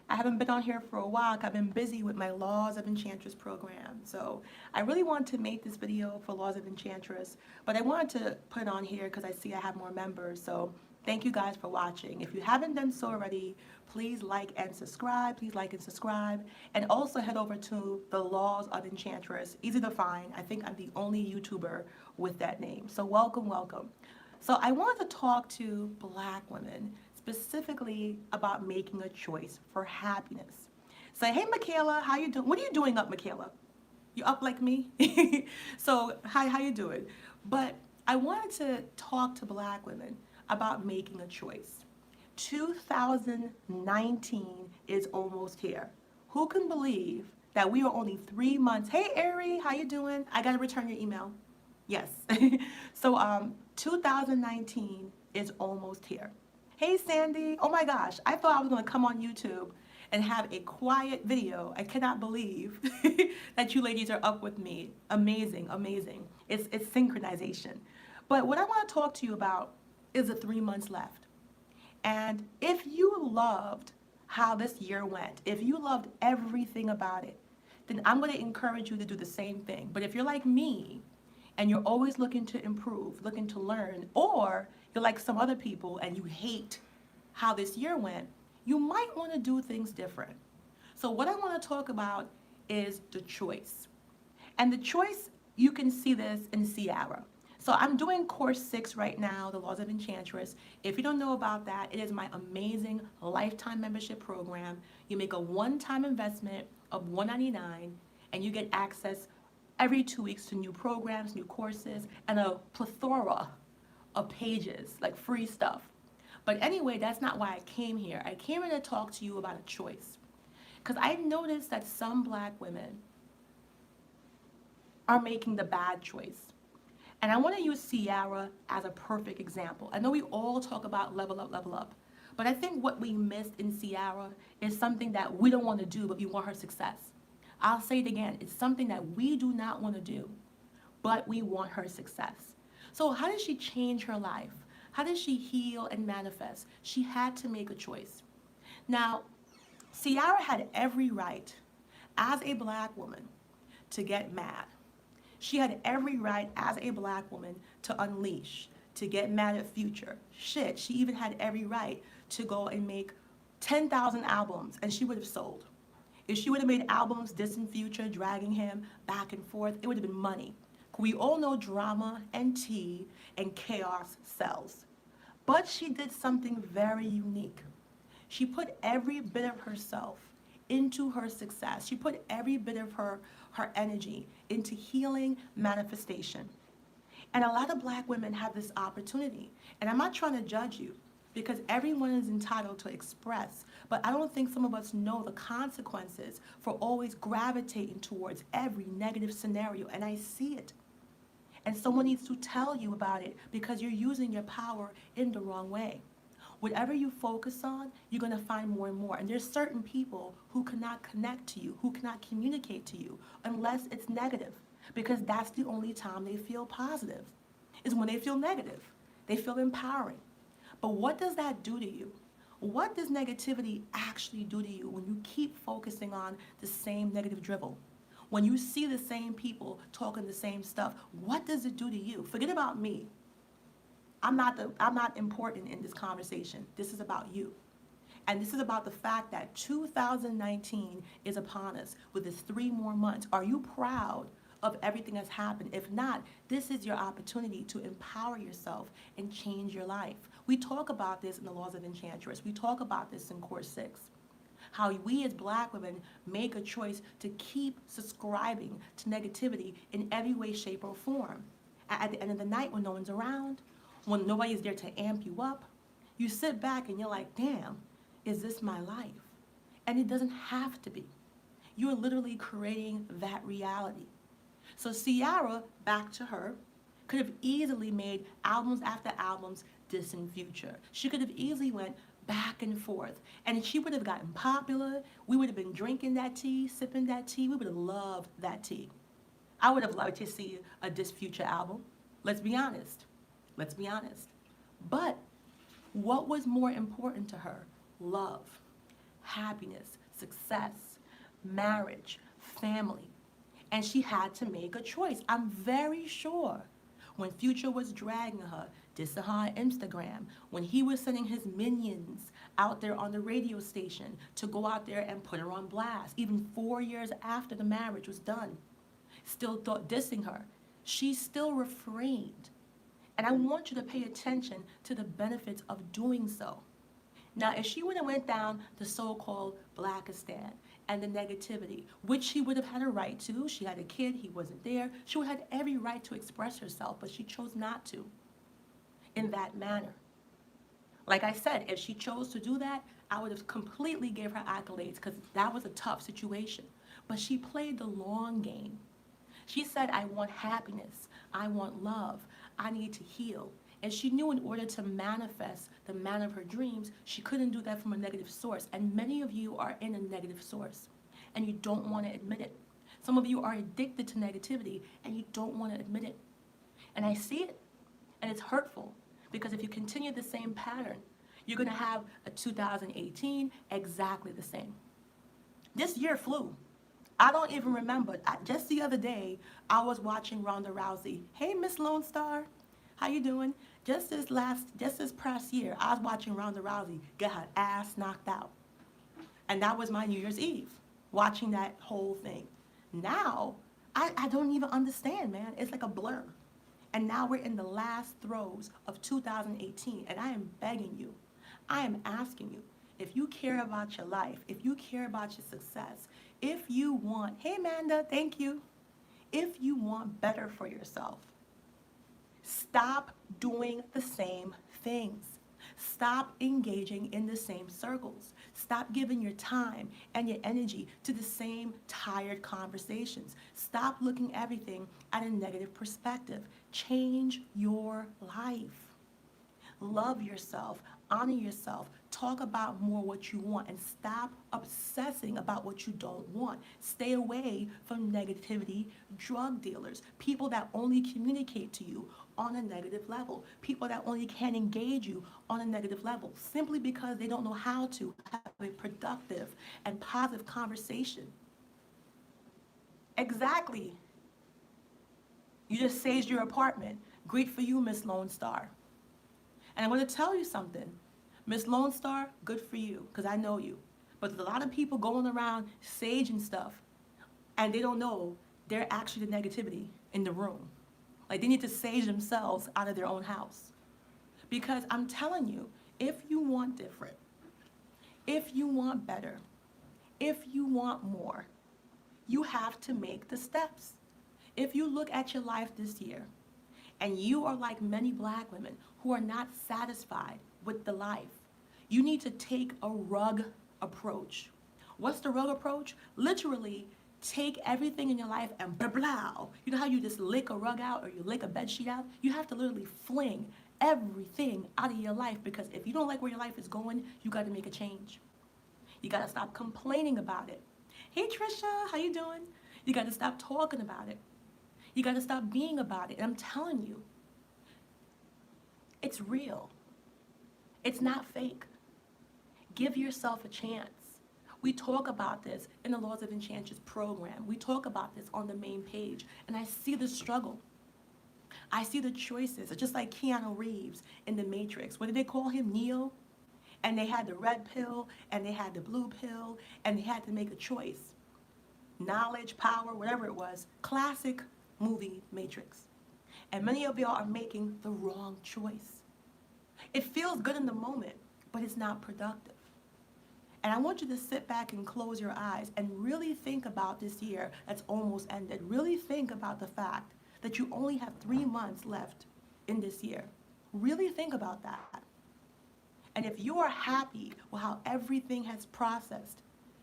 I haven't been on here for a while. I've been busy with my Laws of Enchantress program. So I really want to make this video for Laws of Enchantress, but I wanted to put it on here because I see I have more members. So thank you guys for watching. If you haven't done so already, please like and subscribe. Please like and subscribe. And also head over to the Laws of Enchantress. Easy to find. I think I'm the only YouTuber with that name. So welcome, welcome. So I wanted to talk to Black women specifically about making a choice for happiness. Say, hey, Michaela, how you doing? What are you doing up, Michaela? You up like me? So, hi, how you doing? But I wanted to talk to Black women about making a choice. 2019 is almost here. Who can believe that we are only 3 months? Hey, Ari, how you doing? I gotta return your email. Yes. So 2019 is almost here. Hey Sandy, oh my gosh, I thought I was gonna come on YouTube and have a quiet video. I cannot believe that you ladies are up with me. Amazing, amazing. It's synchronization. But what I wanna talk to you about is the 3 months left. And if you loved how this year went, if you loved everything about it, then I'm gonna encourage you to do the same thing. But if you're like me, and you're always looking to improve, looking to learn, or you're like some other people and you hate how this year went, you might want to do things different. So what I want to talk about is the choice. And the choice, you can see this in Ciara. So I'm doing course 6 right now, the Laws of Enchantress. If you don't know about that, it is my amazing lifetime membership program. You make a one-time investment of $199 and you get access every 2 weeks to new programs, new courses, and a plethora of pages, like free stuff. But anyway, that's not why I came here. I came here to talk to you about a choice. Because I noticed that some Black women are making the bad choice. And I want to use Ciara as a perfect example. I know we all talk about level up. But I think what we missed in Ciara is something that we don't want to do, but we want her success. I'll say it again, it's something that we do not want to do, but we want her success. So how did she change her life? How did she heal and manifest? She had to make a choice. Now, Ciara had every right as a Black woman to get mad. She had every right as a Black woman to unleash, to get mad at Future. Shit, she even had every right to go and make 10,000 albums and she would have sold. If she would have made albums dissing Future, dragging him back and forth, it would have been money. We all know drama and tea and chaos sells. But she did something very unique. She put every bit of herself into her success. She put every bit of her energy into healing manifestation. And a lot of Black women have this opportunity. And I'm not trying to judge you, because everyone is entitled to express. But I don't think some of us know the consequences for always gravitating towards every negative scenario, and I see it. And someone needs to tell you about it because you're using your power in the wrong way. Whatever you focus on, you're gonna find more and more. And there's certain people who cannot connect to you, who cannot communicate to you unless it's negative, because that's the only time they feel positive, is when they feel negative. They feel empowering. But what does that do to you? What does negativity actually do to you when you keep focusing on the same negative drivel? When you see the same people talking the same stuff, what does it do to you? Forget about me. I'm not important in this conversation. This is about you. And this is about the fact that 2019 is upon us with its 3 more months. Are you proud of everything that's happened? If not, this is your opportunity to empower yourself and change your life. We talk about this in the Laws of Enchantress. We talk about this in Course 6. How we as Black women make a choice to keep subscribing to negativity in every way, shape, or form. At the end of the night, when no one's around, when nobody's there to amp you up, you sit back and you're like, damn, is this my life? And it doesn't have to be. You're literally creating that reality. So Ciara, back to her, could have easily made albums after albums dissing Future. She could have easily went back and forth, and she would have gotten popular. We would have been drinking that tea, sipping that tea. We would have loved that tea. I would have loved to see a diss Future album. Let's be honest. Let's be honest. But what was more important to her? Love, happiness, success, marriage, family. And she had to make a choice. I'm very sure when Future was dragging her, dissing her on Instagram, when he was sending his minions out there on the radio station to go out there and put her on blast, even 4 years after the marriage was done, still dissing her, she still refrained. And I want you to pay attention to the benefits of doing so. Now, if she would have went down the so-called Blackistan and the negativity, which she would have had a right to, she had a kid, he wasn't there, she would have had every right to express herself, but she chose not to in that manner. Like I said, if she chose to do that, I would have completely gave her accolades because that was a tough situation. But she played the long game. She said, I want happiness, I want love, I need to heal. And she knew in order to manifest the man of her dreams, she couldn't do that from a negative source. And many of you are in a negative source, and you don't want to admit it. Some of you are addicted to negativity, and you don't want to admit it. And I see it, and it's hurtful, because if you continue the same pattern, you're going to have a 2018 exactly the same. This year flew. I don't even remember. Just the other day, I was watching Ronda Rousey. Hey, Miss Lone Star. How you doing? Just this past year, I was watching Ronda Rousey get her ass knocked out. And that was my New Year's Eve, watching that whole thing. Now, I don't even understand, man. It's like a blur. And now we're in the last throes of 2018, and I am begging you, I am asking you, if you care about your life, if you care about your success, if you want, hey Amanda, thank you, if you want better for yourself, stop doing the same things. Stop engaging in the same circles. Stop giving your time and your energy to the same tired conversations. Stop looking everything at a negative perspective. Change your life. Love yourself, honor yourself, talk about more what you want, and stop obsessing about what you don't want. Stay away from negativity, drug dealers, people that only communicate to you on a negative level, people that only can engage you on a negative level, simply because they don't know how to have a productive and positive conversation. Exactly. You just saged your apartment. Great for you, Miss Lone Star. And I'm going to tell you something. Miss Lone Star, good for you, because I know you. But there's a lot of people going around saging stuff, and they don't know they're actually the negativity in the room. Like, they need to sage themselves out of their own house. Because I'm telling you, if you want different, if you want better, if you want more, you have to make the steps. If you look at your life this year, and you are like many black women who are not satisfied with the life, you need to take a rug approach. What's the rug approach? Literally, take everything in your life and blah, blah. You know how you just lick a rug out or you lick a bed sheet out? You have to literally fling everything out of your life, because if you don't like where your life is going, you got to make a change. You got to stop complaining about it. Hey, Trisha, how you doing? You got to stop talking about it. You got to stop being about it. And I'm telling you, it's real. It's not fake. Give yourself a chance. We talk about this in the Laws of Enchantress program. We talk about this on the main page. And I see the struggle. I see the choices. It's just like Keanu Reeves in The Matrix. What did they call him? Neo? And they had the red pill and they had the blue pill and they had to make a choice. Knowledge, power, whatever it was. Classic movie Matrix. And many of y'all are making the wrong choice. It feels good in the moment, but it's not productive. And I want you to sit back and close your eyes and really think about this year that's almost ended. Really think about the fact that you only have 3 months left in this year. Really think about that. And if you are happy with how everything has processed,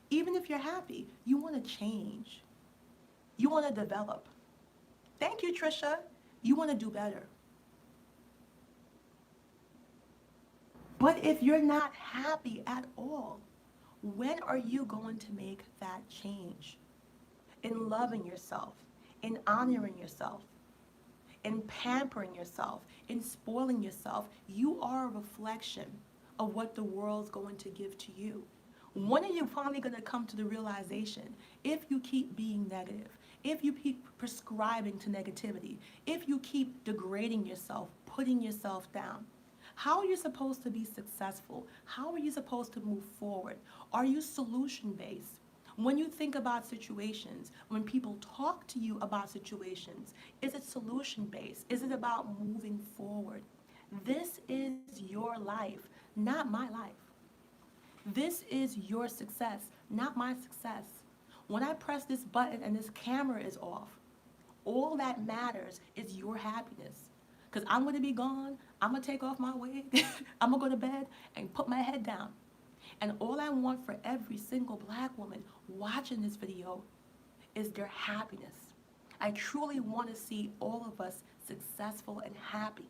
even if you're happy, you want to change. You want to develop. Thank you, Trisha. You want to do better. But if you're not happy at all, when are you going to make that change? In loving yourself, in honoring yourself, in pampering yourself, in spoiling yourself. You are a reflection of what the world's going to give to you. When are you finally going to come to the realization, if you keep being negative, if you keep prescribing to negativity, if you keep degrading yourself, putting yourself down, how are you supposed to be successful? How are you supposed to move forward? Are you solution based? When you think about situations, when people talk to you about situations, is it solution based? Is it about moving forward? This is your life, not my life. This is your success, not my success. When I press this button and this camera is off, all that matters is your happiness. Because I'm going to be gone, I'm going to take off my wig, I'm going to go to bed and put my head down. And all I want for every single black woman watching this video is their happiness. I truly want to see all of us successful and happy.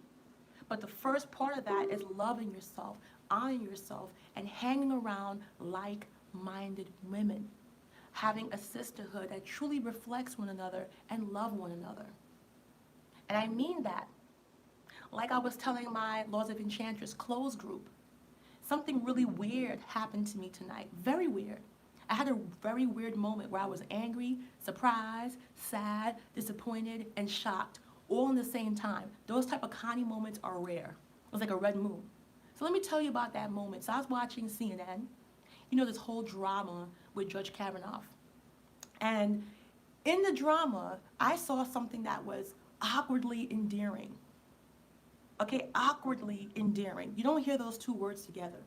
But the first part of that is loving yourself, honoring yourself, and hanging around like-minded women. Having a sisterhood that truly reflects one another and love one another. And I mean that. Like I was telling my Laws of Enchantress closed group, something really weird happened to me tonight. Very weird. I had a very weird moment where I was angry, surprised, sad, disappointed, and shocked, all in the same time. Those type of Connie moments are rare. It was like a red moon. So let me tell you about that moment. So I was watching CNN, you know, this whole drama with Judge Kavanaugh. And in the drama, I saw something that was awkwardly endearing. Okay, awkwardly endearing. You don't hear those two words together.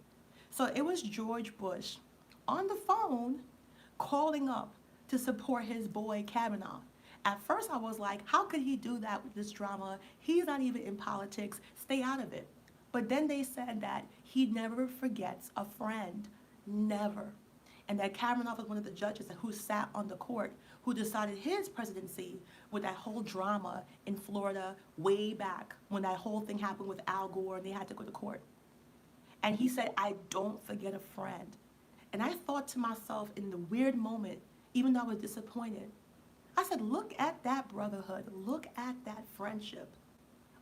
So it was George Bush on the phone calling up to support his boy Kavanaugh. At first I was like, how could he do that with this drama? He's not even in politics. Stay out of it. But then they said that he never forgets a friend. Never. And that Kavanaugh was one of the judges who sat on the court who decided his presidency with that whole drama in Florida way back when that whole thing happened with Al Gore and they had to go to court. And he said, I don't forget a friend. And I thought to myself in the weird moment, even though I was disappointed, I said, look at that brotherhood. Look at that friendship.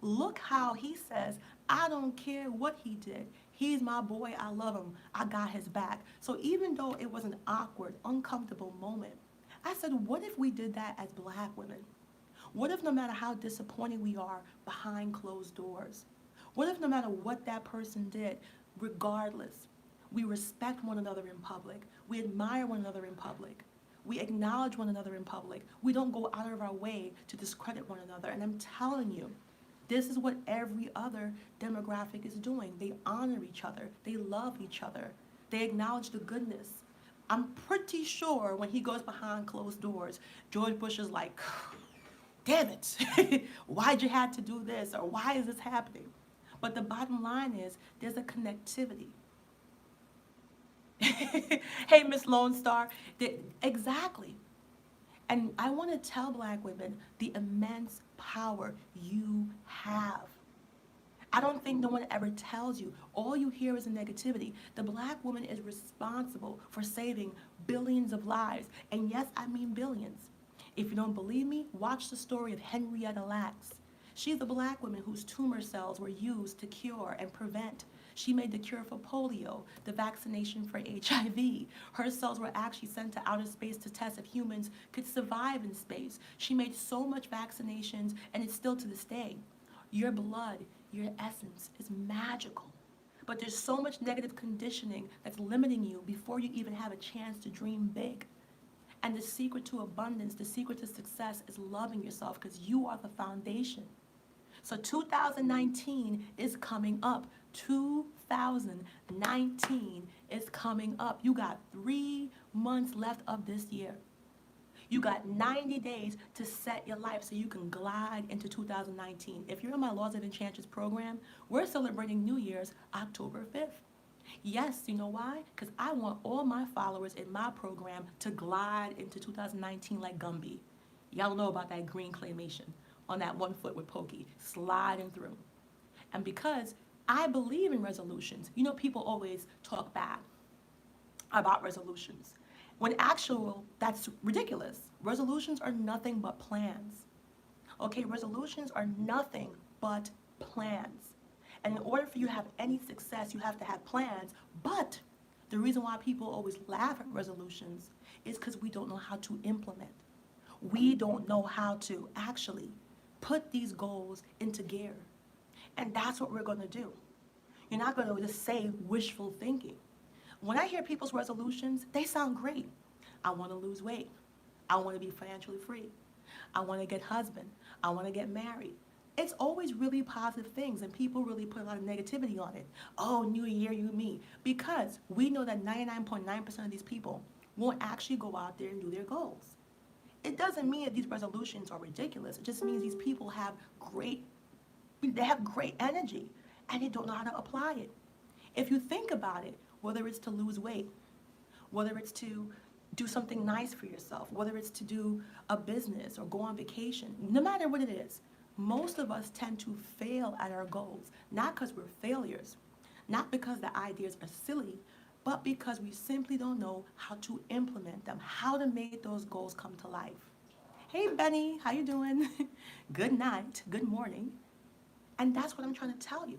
Look how he says, I don't care what he did. He's my boy. I love him. I got his back. So even though it was an awkward, uncomfortable moment, I said, what if we did that as black women? What if no matter how disappointed we are behind closed doors? What if no matter what that person did, regardless, we respect one another in public, we admire one another in public, we acknowledge one another in public, we don't go out of our way to discredit one another. And I'm telling you, this is what every other demographic is doing. They honor each other. They love each other. They acknowledge the goodness. I'm pretty sure when he goes behind closed doors, George Bush is like, damn it, why'd you have to do this? Or why is this happening? But the bottom line is there's a connectivity. Hey, Miss Lone Star, exactly. And I want to tell black women the immense power you have. I don't think no one ever tells you. All you hear is a negativity. The black woman is responsible for saving billions of lives. And yes, I mean billions. If you don't believe me, watch the story of Henrietta Lacks. She's a black woman whose tumor cells were used to cure and prevent. She made the cure for polio, the vaccination for HIV. Her cells were actually sent to outer space to test if humans could survive in space. She made so much vaccinations, and it's still to this day. Your blood, your essence is magical. But there's so much negative conditioning that's limiting you before you even have a chance to dream big. And the secret to abundance, the secret to success is loving yourself because you are the foundation. So 2019 is coming up. 2019 is coming up. You got 3 months left of this year. You got 90 days to set your life so you can glide into 2019. If you're in my Laws of Enchantress program, we're celebrating New Year's October 5th. Yes, you know why? Because I want all my followers in my program to glide into 2019 like Gumby. Y'all know about that green claymation on that 1 foot with Pokey, sliding through. And because I believe in resolutions, you know, people always talk bad about resolutions. When actual, that's ridiculous. Resolutions are nothing but plans. Okay, resolutions are nothing but plans. And in order for you to have any success, you have to have plans, but The reason why people always laugh at resolutions is because we don't know how to implement. We don't know how to actually put these goals into gear. And that's what we're going to do. You're not going to just say wishful thinking. When I hear people's resolutions, they sound great. I want to lose weight. I want to be financially free. I want to get husband. I want to get married. It's always really positive things, and people really put a lot of negativity on it. Oh, new year, you me. Because we know that 99.9% of these people won't actually go out there and do their goals. It doesn't mean that these resolutions are ridiculous. It just means these people they have great energy, and they don't know how to apply it. If you think about it, whether it's to lose weight, whether it's to do something nice for yourself, whether it's to do a business or go on vacation, no matter what it is, most of us tend to fail at our goals, not because we're failures, not because the ideas are silly, but because we simply don't know how to implement them, how to make those goals come to life. Hey Benny, how you doing? Good night, good morning. And that's what I'm trying to tell you.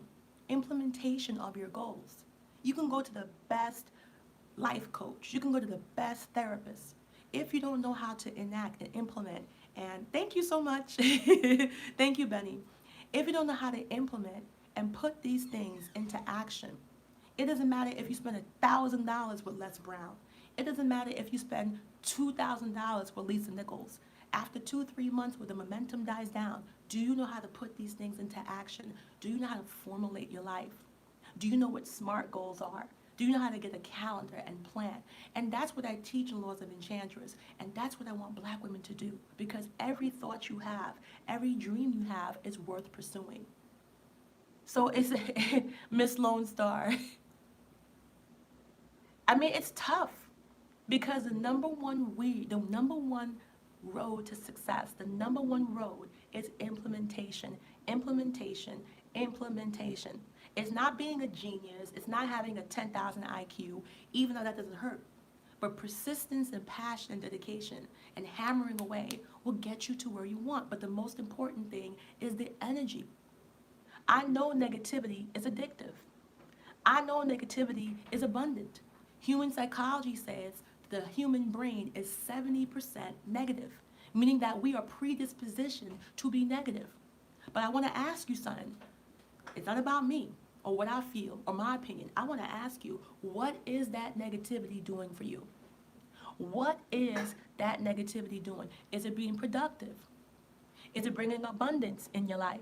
Implementation of your goals. You can go to the best life coach. You can go to the best therapist. If you don't know how to enact and implement, and thank you so much. Thank you, Benny. If you don't know how to implement and put these things into action, it doesn't matter if you spend $1,000 with Les Brown. It doesn't matter if you spend $2,000 with Lisa Nichols. After 2-3 months where the momentum dies down, do you know how to put these things into action? Do you know how to formulate your life? Do you know what SMART goals are? Do you know how to get a calendar and plan? And that's what I teach in Laws of Enchantress. And that's what I want Black women to do. Because every thought you have, every dream you have is worth pursuing. So it's Miss Lone Star. I mean, it's tough. Because the number one road to success, the number one road is implementation, implementation, implementation. It's not being a genius. It's not having a 10,000 IQ, even though that doesn't hurt. But persistence and passion and dedication and hammering away will get you to where you want. But the most important thing is the energy. I know negativity is addictive. I know negativity is abundant. Human psychology says the human brain is 70% negative, meaning that we are predispositioned to be negative. But I want to ask you something. It's not about me or what I feel or my opinion. I want to ask you, what is that negativity doing for you? What is that negativity doing? Is it being productive? Is it bringing abundance in your life?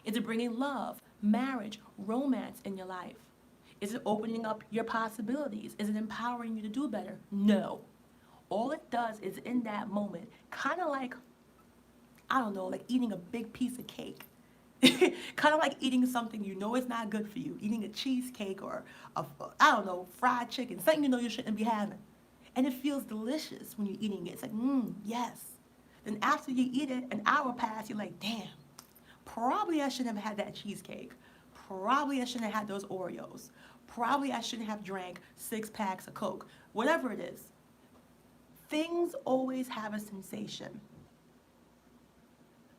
Is it bringing love, marriage, romance in your life? Is it opening up your possibilities? Is it empowering you to do better? No. All it does is in that moment, kind of like, I don't know, like eating a big piece of cake. Kind of like eating something you know is not good for you, eating a cheesecake or, I don't know, fried chicken, something you know you shouldn't be having. And it feels delicious when you're eating it. It's like, yes. Then after you eat it, an hour passes, you're like, damn, probably I shouldn't have had that cheesecake. Probably I shouldn't have had those Oreos. Probably I shouldn't have drank 6 packs of Coke. Whatever it is. Things always have a sensation.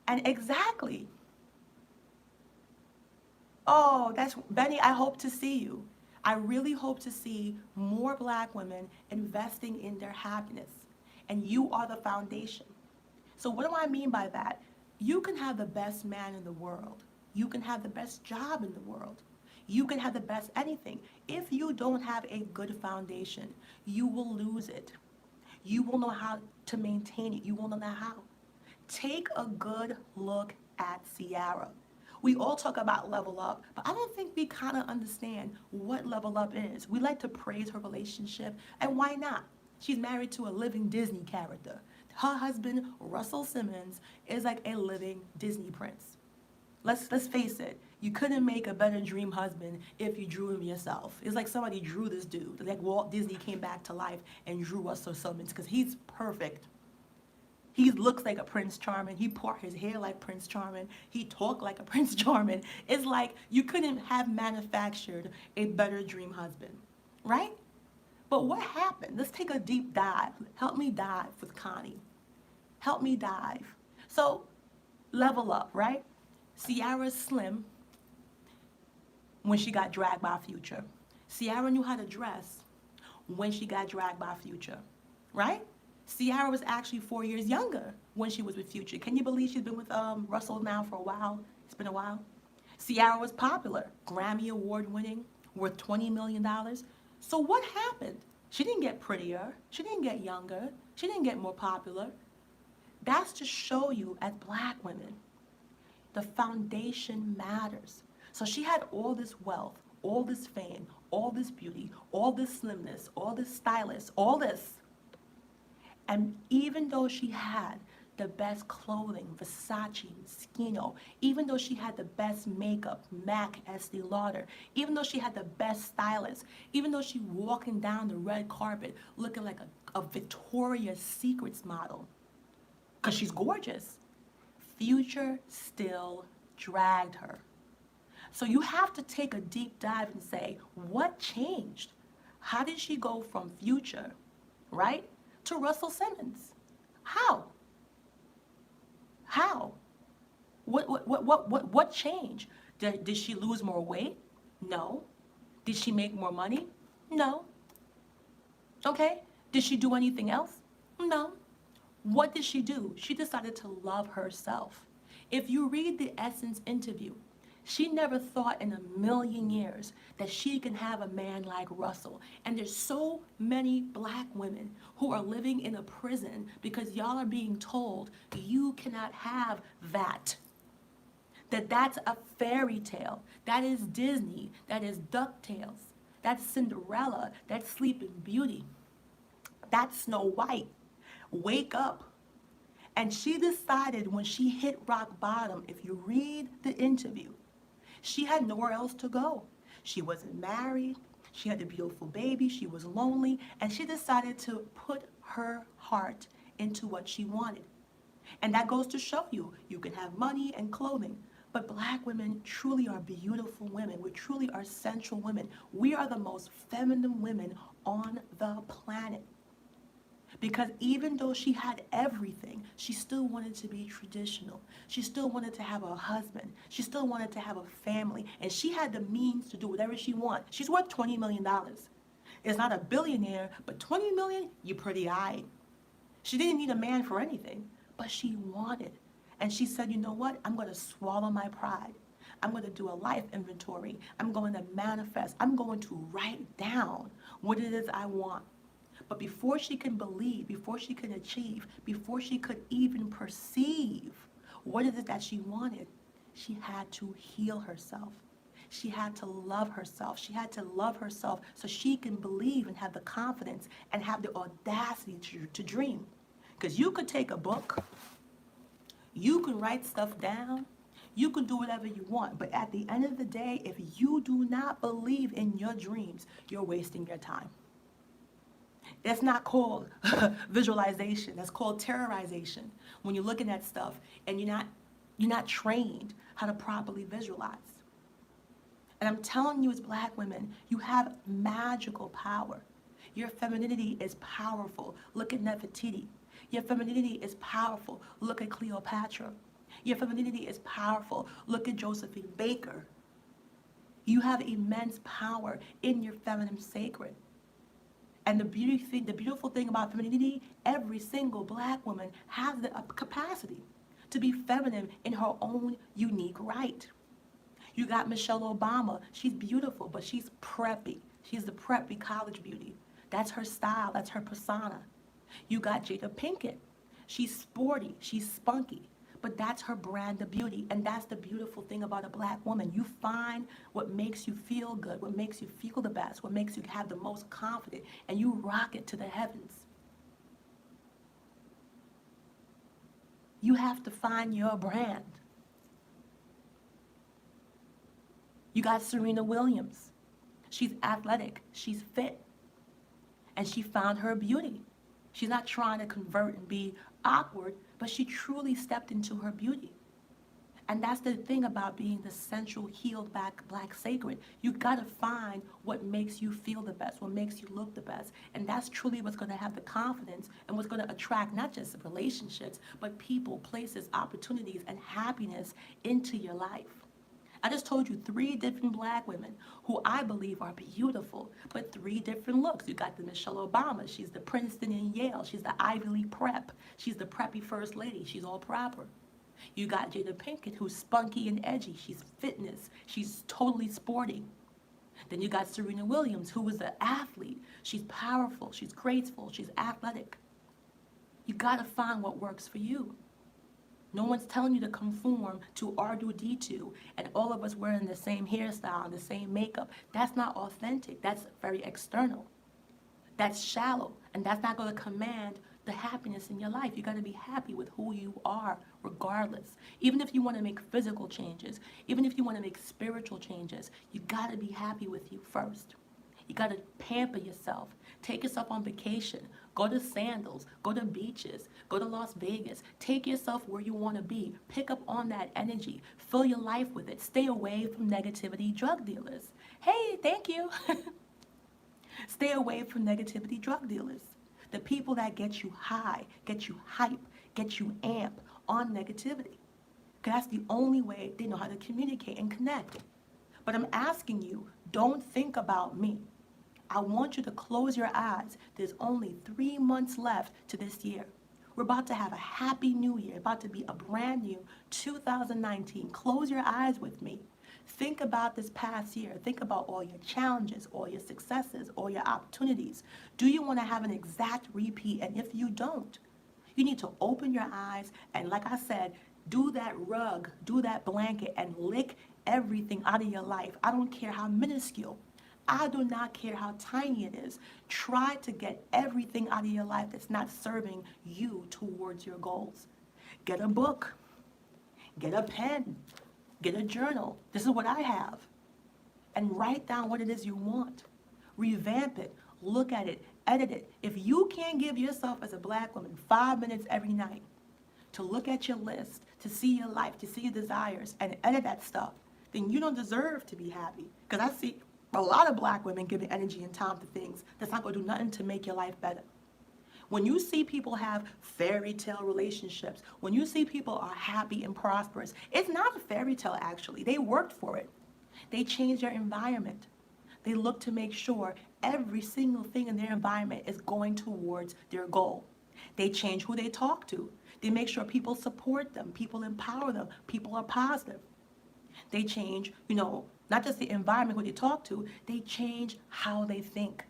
And exactly. Oh, that's Benny, I hope to see you. I really hope to see more Black women investing in their happiness. And you are the foundation. So what do I mean by that? You can have the best man in the world. You can have the best job in the world. You can have the best anything. If you don't have a good foundation, you will lose it. You will know how to maintain it. You won't know how. Take a good look at Ciara. We all talk about level up, but I don't think we kind of understand what level up is. We like to praise her relationship, and why not? She's married to a living Disney character. Her husband, Russell Simmons, is like a living Disney prince. Let's face it. You couldn't make a better dream husband if you drew him yourself. It's like somebody drew this dude. Like Walt Disney came back to life and drew Russell Simmons because he's perfect. He looks like a Prince Charming. He part his hair like Prince Charming. He talked like a Prince Charming. It's like you couldn't have manufactured a better dream husband, right? But what happened? Let's take a deep dive. Help me dive with Connie. Help me dive. So, level up, right? Ciara's slim when she got dragged by Future. Ciara knew how to dress when she got dragged by Future, right? Ciara was actually 4 years younger when she was with Future. Can you believe she's been with Russell now for a while? It's been a while. Ciara was popular, Grammy Award winning, worth $20 million. So what happened? She didn't get prettier. She didn't get younger. She didn't get more popular. That's to show you, as black women, the foundation matters. So she had all this wealth, all this fame, all this beauty, all this slimness, all this stylist, all this. And even though she had the best clothing, Versace, Moschino, even though she had the best makeup, MAC, Estee Lauder, even though she had the best stylist, even though she walking down the red carpet looking like a Victoria's Secrets model, because she's gorgeous, Future still dragged her. So you have to take a deep dive and say, what changed? How did she go from Future, right, to Russell Simmons? How? How? What changed? Did she lose more weight? No. Did she make more money? No. Okay. Did she do anything else? No. What did she do? She decided to love herself. If you read the Essence interview, she never thought in a million years that she can have a man like Russell. And there's so many black women who are living in a prison because y'all are being told you cannot have that. That's a fairy tale. That is Disney. That is DuckTales. That's Cinderella. That's Sleeping Beauty. That's Snow White. Wake up. And she decided when she hit rock bottom, if you read the interview, she had nowhere else to go. She wasn't married. She had a beautiful baby. She was lonely. And she decided to put her heart into what she wanted. And that goes to show you, you can have money and clothing. But black women truly are beautiful women. We truly are sensual women. We are the most feminine women on the planet. Because even though she had everything, she still wanted to be traditional. She still wanted to have a husband. She still wanted to have a family. And she had the means to do whatever she wants. She's worth $20 million. It's not a billionaire, but $20 million, you're pretty eyed. She didn't need a man for anything, but she wanted. And she said, you know what? I'm going to swallow my pride. I'm going to do a life inventory. I'm going to manifest. I'm going to write down what it is I want. But before she can believe, before she could achieve, before she could even perceive what is it that she wanted, she had to heal herself. She had to love herself. She had to love herself so she can believe and have the confidence and have the audacity to dream. Because you could take a book, you can write stuff down, you can do whatever you want. But at the end of the day, if you do not believe in your dreams, you're wasting your time. That's not called visualization. That's called terrorization. When you're looking at stuff and you're not trained how to properly visualize. And I'm telling you, as black women, you have magical power. Your femininity is powerful. Look at Nefertiti. Your femininity is powerful. Look at Cleopatra. Your femininity is powerful. Look at Josephine Baker. You have immense power in your feminine sacred. And the beautiful thing about femininity, every single black woman has the capacity to be feminine in her own unique right. You got Michelle Obama. She's beautiful, but she's preppy. She's the preppy college beauty. That's her style. That's her persona. You got Jada Pinkett. She's sporty. She's spunky. But that's her brand of beauty. And that's the beautiful thing about a black woman. You find what makes you feel good, what makes you feel the best, what makes you have the most confidence, and you rock it to the heavens. You have to find your brand. You got Serena Williams. She's athletic. She's fit. And she found her beauty. She's not trying to convert and be awkward, but she truly stepped into her beauty. And that's the thing about being the sensual, healed black sacred. You gotta find what makes you feel the best, what makes you look the best. And that's truly what's gonna have the confidence and what's gonna attract not just relationships, but people, places, opportunities, and happiness into your life. I just told you 3 different black women who I believe are beautiful, but 3 different looks. You got the Michelle Obama. She's the Princeton and Yale. She's the Ivy League prep. She's the preppy first lady. She's all proper. You got Jada Pinkett, who's spunky and edgy. She's fitness. She's totally sporty. Then you got Serena Williams, who was an athlete. She's powerful. She's graceful. She's athletic. You got to find what works for you. No one's telling you to conform to R2D2 and all of us wearing the same hairstyle and the same makeup. That's not authentic. That's very external. That's shallow. And that's not going to command the happiness in your life. You got to be happy with who you are regardless. Even if you want to make physical changes, even if you want to make spiritual changes, you got to be happy with you first. You got to pamper yourself. Take yourself on vacation. Go to Sandals. Go to beaches. Go to Las Vegas. Take yourself where you want to be. Pick up on that energy. Fill your life with it. Stay away from negativity drug dealers. Hey, thank you. Stay away from negativity drug dealers. The people that get you high, get you hype, get you amp on negativity. Because that's the only way they know how to communicate and connect. But I'm asking you, don't think about me. I want you to close your eyes. There's only 3 months left to this year. We're about to have a happy new year, about to be a brand new 2019. Close your eyes with me. Think about this past year. Think about all your challenges, all your successes, all your opportunities. Do you want to have an exact repeat? And if you don't, you need to open your eyes and, like I said, do that rug, do that blanket, and lick everything out of your life. I don't care how minuscule. I do not care how tiny it is. Try to get everything out of your life that's not serving you towards your goals. Get a book. Get a pen. Get a journal. This is what I have. And write down what it is you want. Revamp it. Look at it. Edit it. If you can't give yourself as a black woman 5 minutes every night to look at your list, to see your life, to see your desires, and edit that stuff, then you don't deserve to be happy. Because I see a lot of black women giving energy and time to things that's not going to do nothing to make your life better. When you see people have fairy tale relationships, when you see people are happy and prosperous, it's not a fairy tale actually. They worked for it. They changed their environment. They look to make sure every single thing in their environment is going towards their goal. They change who they talk to. They make sure people support them, people empower them, people are positive. They change, not just the environment who they talk to, they change how they think.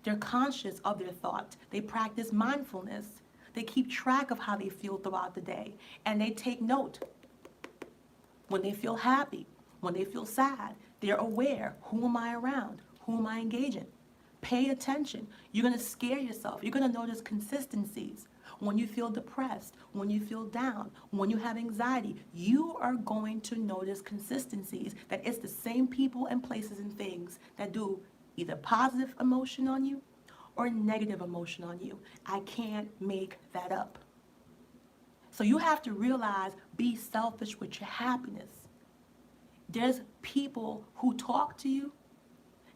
They're conscious of their thoughts. They practice mindfulness. They keep track of how they feel throughout the day. And they take note. When they feel happy, when they feel sad, they're aware. Who am I around? Who am I engaging? Pay attention. You're going to scare yourself. You're going to notice consistencies. When you feel depressed, when you feel down, when you have anxiety, you are going to notice consistencies that it's the same people and places and things that do either positive emotion on you or negative emotion on you. I can't make that up. So you have to realize, be selfish with your happiness. There's people who talk to you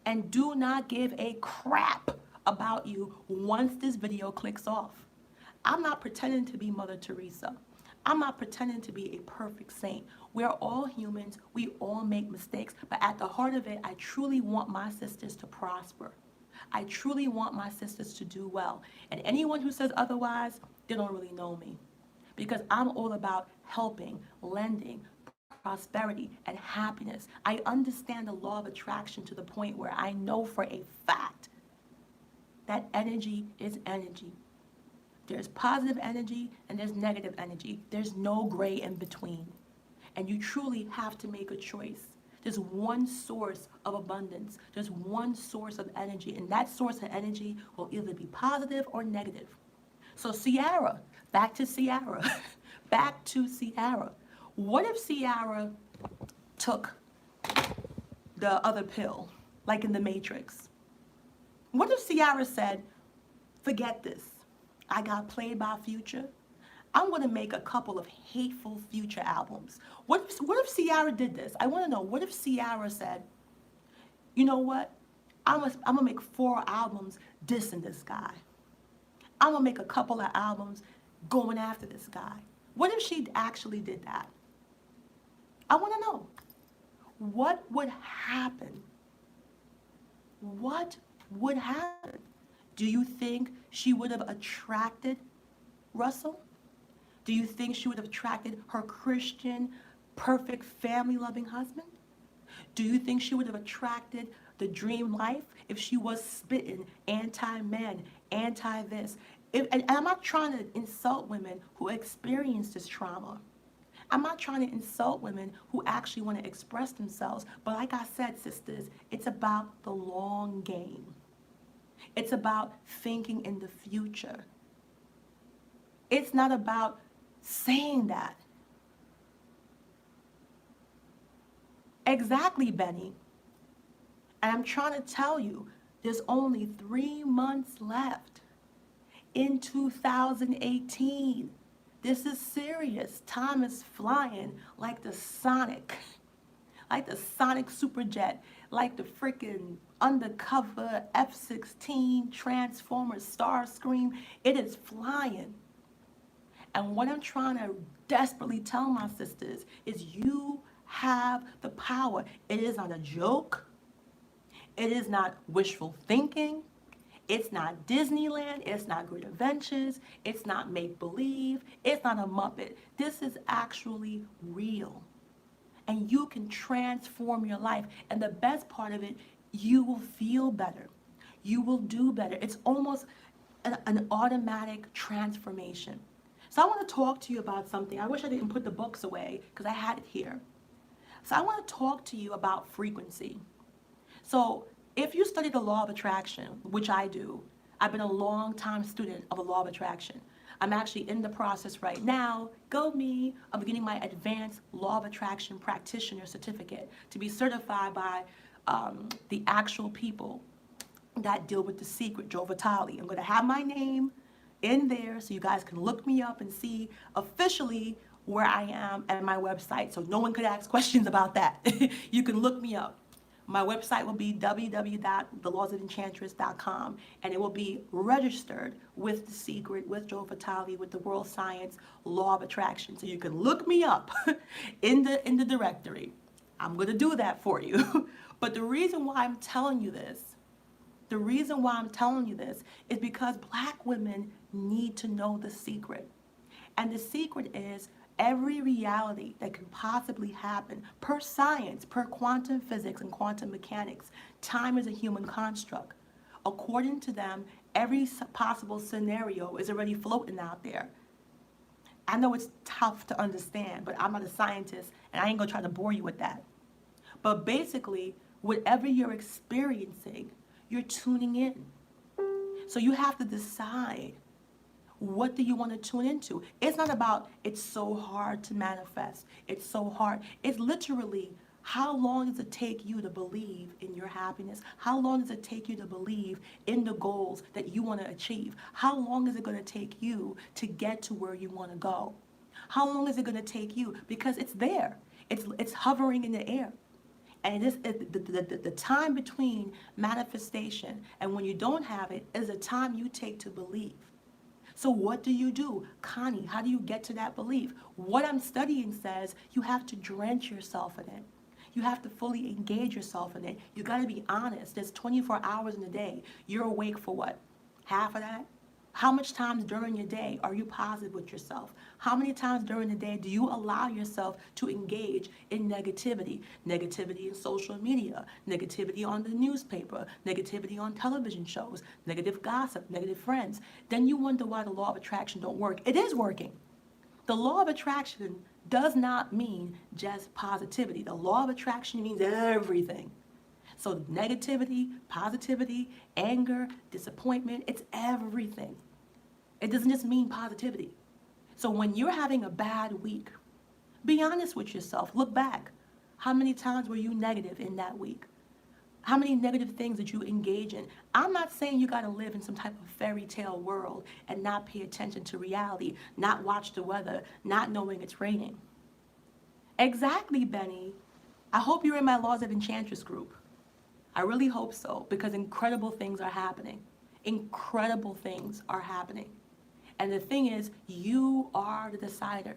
and do not give a crap about you once this video clicks off. I'm not pretending to be Mother Teresa. I'm not pretending to be a perfect saint. We're all humans. We all make mistakes. But at the heart of it, I truly want my sisters to prosper. I truly want my sisters to do well. And anyone who says otherwise, they don't really know me. Because I'm all about helping, lending, prosperity, and happiness. I understand the law of attraction to the point where I know for a fact that energy is energy. There's positive energy and there's negative energy. There's no gray in between. And you truly have to make a choice. There's one source of abundance. There's one source of energy. And that source of energy will either be positive or negative. So Ciara, back to Ciara. Back to Ciara. What if Ciara took the other pill, like in the Matrix? What if Ciara said, forget this. I got played by Future. I'm going to make a couple of hateful Future albums. What if Ciara did this? I want to know, what if Ciara said, you know what? I'm going to make 4 albums dissing this guy. I'm going to make a couple of albums going after this guy. What if she actually did that? I want to know. what would happen? What would happen? Do you think she would have attracted Russell? Do you think she would have attracted her Christian, perfect, family loving husband? Do you think she would have attracted the dream life if she was spitting anti men, anti this? And I'm not trying to insult women who experience this trauma. I'm not trying to insult women who actually want to express themselves. But like I said, sisters, it's about the long game. It's about thinking in the future. It's not about saying that. Exactly, Benny. And I'm trying to tell you, there's only 3 months left in 2018. This is serious. Time is flying like the Sonic Superjet, like the freaking undercover F-16 Transformer Starscream. It is flying. And what I'm trying to desperately tell my sisters is you have the power. It is not a joke. It is not wishful thinking. It's not Disneyland. It's not Great Adventures. It's not make-believe. It's not a Muppet. This is actually real. And you can transform your life. And the best part of it, you will feel better. You will do better. It's almost an automatic transformation. So I want to talk to you about something. I wish I didn't put the books away because I had it here. So I want to talk to you about frequency. So if you study the law of attraction, which I do, I've been a long time student of the law of attraction. I'm actually in the process right now, go me, of getting my advanced law of attraction practitioner certificate to be certified by the actual people that deal with The Secret, Joe Vitale. I'm going to have my name in there so you guys can look me up and see officially where I am at my website, so no one could ask questions about that. You can look me up. My website will be www.thelawsoфenchantress.com, and it will be registered with The Secret, with Joe Vitale, with the World Science Law of Attraction. So you can look me up in the directory. I'm going to do that for you. But the reason why I'm telling you this is because Black women need to know the secret. And the secret is every reality that can possibly happen per science, per quantum physics and quantum mechanics. Time is a human construct. According to them, every possible scenario is already floating out there. I know it's tough to understand, but I'm not a scientist and I ain't gonna try to bore you with that. But basically, whatever you're experiencing, you're tuning in. So you have to decide, what do you want to tune into? It's not about it's so hard to manifest. It's so hard. It's literally, how long does it take you to believe in your happiness? How long does it take you to believe in the goals that you want to achieve? How long is it going to take you to get to where you want to go? How long is it going to take you? Because it's there. It's hovering in the air. And it is the time between manifestation and when you don't have it is the time you take to believe. So what do you do? Connie, how do you get to that belief? What I'm studying says you have to drench yourself in it. You have to fully engage yourself in it. You got to be honest. There's 24 hours in a day. You're awake for what? Half of that? How much times during your day are you positive with yourself? How many times during the day do you allow yourself to engage in negativity? Negativity in social media, negativity on the newspaper, negativity on television shows, negative gossip, negative friends. Then you wonder why the law of attraction don't work. It is working. The law of attraction does not mean just positivity. The law of attraction means everything. So negativity, positivity, anger, disappointment, it's everything. It doesn't just mean positivity. So when you're having a bad week, be honest with yourself. Look back. How many times were you negative in that week? How many negative things did you engage in? I'm not saying you got to live in some type of fairy tale world and not pay attention to reality, not watch the weather, not knowing it's raining. Exactly, Benny. I hope you're in my Laws of Enchantress group. I really hope so, because incredible things are happening. Incredible things are happening. And the thing is, you are the decider.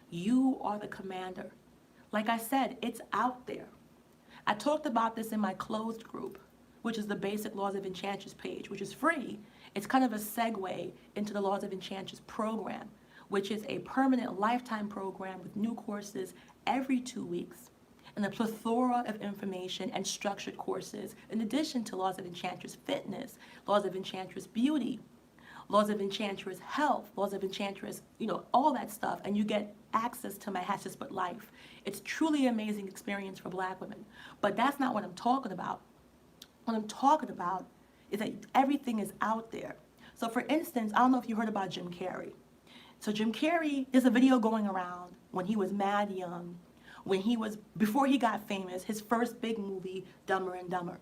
You are the commander. Like I said, it's out there. I talked about this in my closed group, which is the Basic Laws of Enchantress page, which is free. It's kind of a segue into the Laws of Enchantress program, which is a permanent lifetime program with new courses every 2 weeks and a plethora of information and structured courses, in addition to Laws of Enchantress Fitness, Laws of Enchantress Beauty, Laws of Enchantress Health, Laws of Enchantress, all that stuff, and you get access to my Hatchet Split life. It's truly an amazing experience for Black women. But that's not what I'm talking about. What I'm talking about is that everything is out there. So for instance, I don't know if you heard about Jim Carrey. So Jim Carrey, there's a video going around when he was mad young, before he got famous, his first big movie, Dumber and Dumber.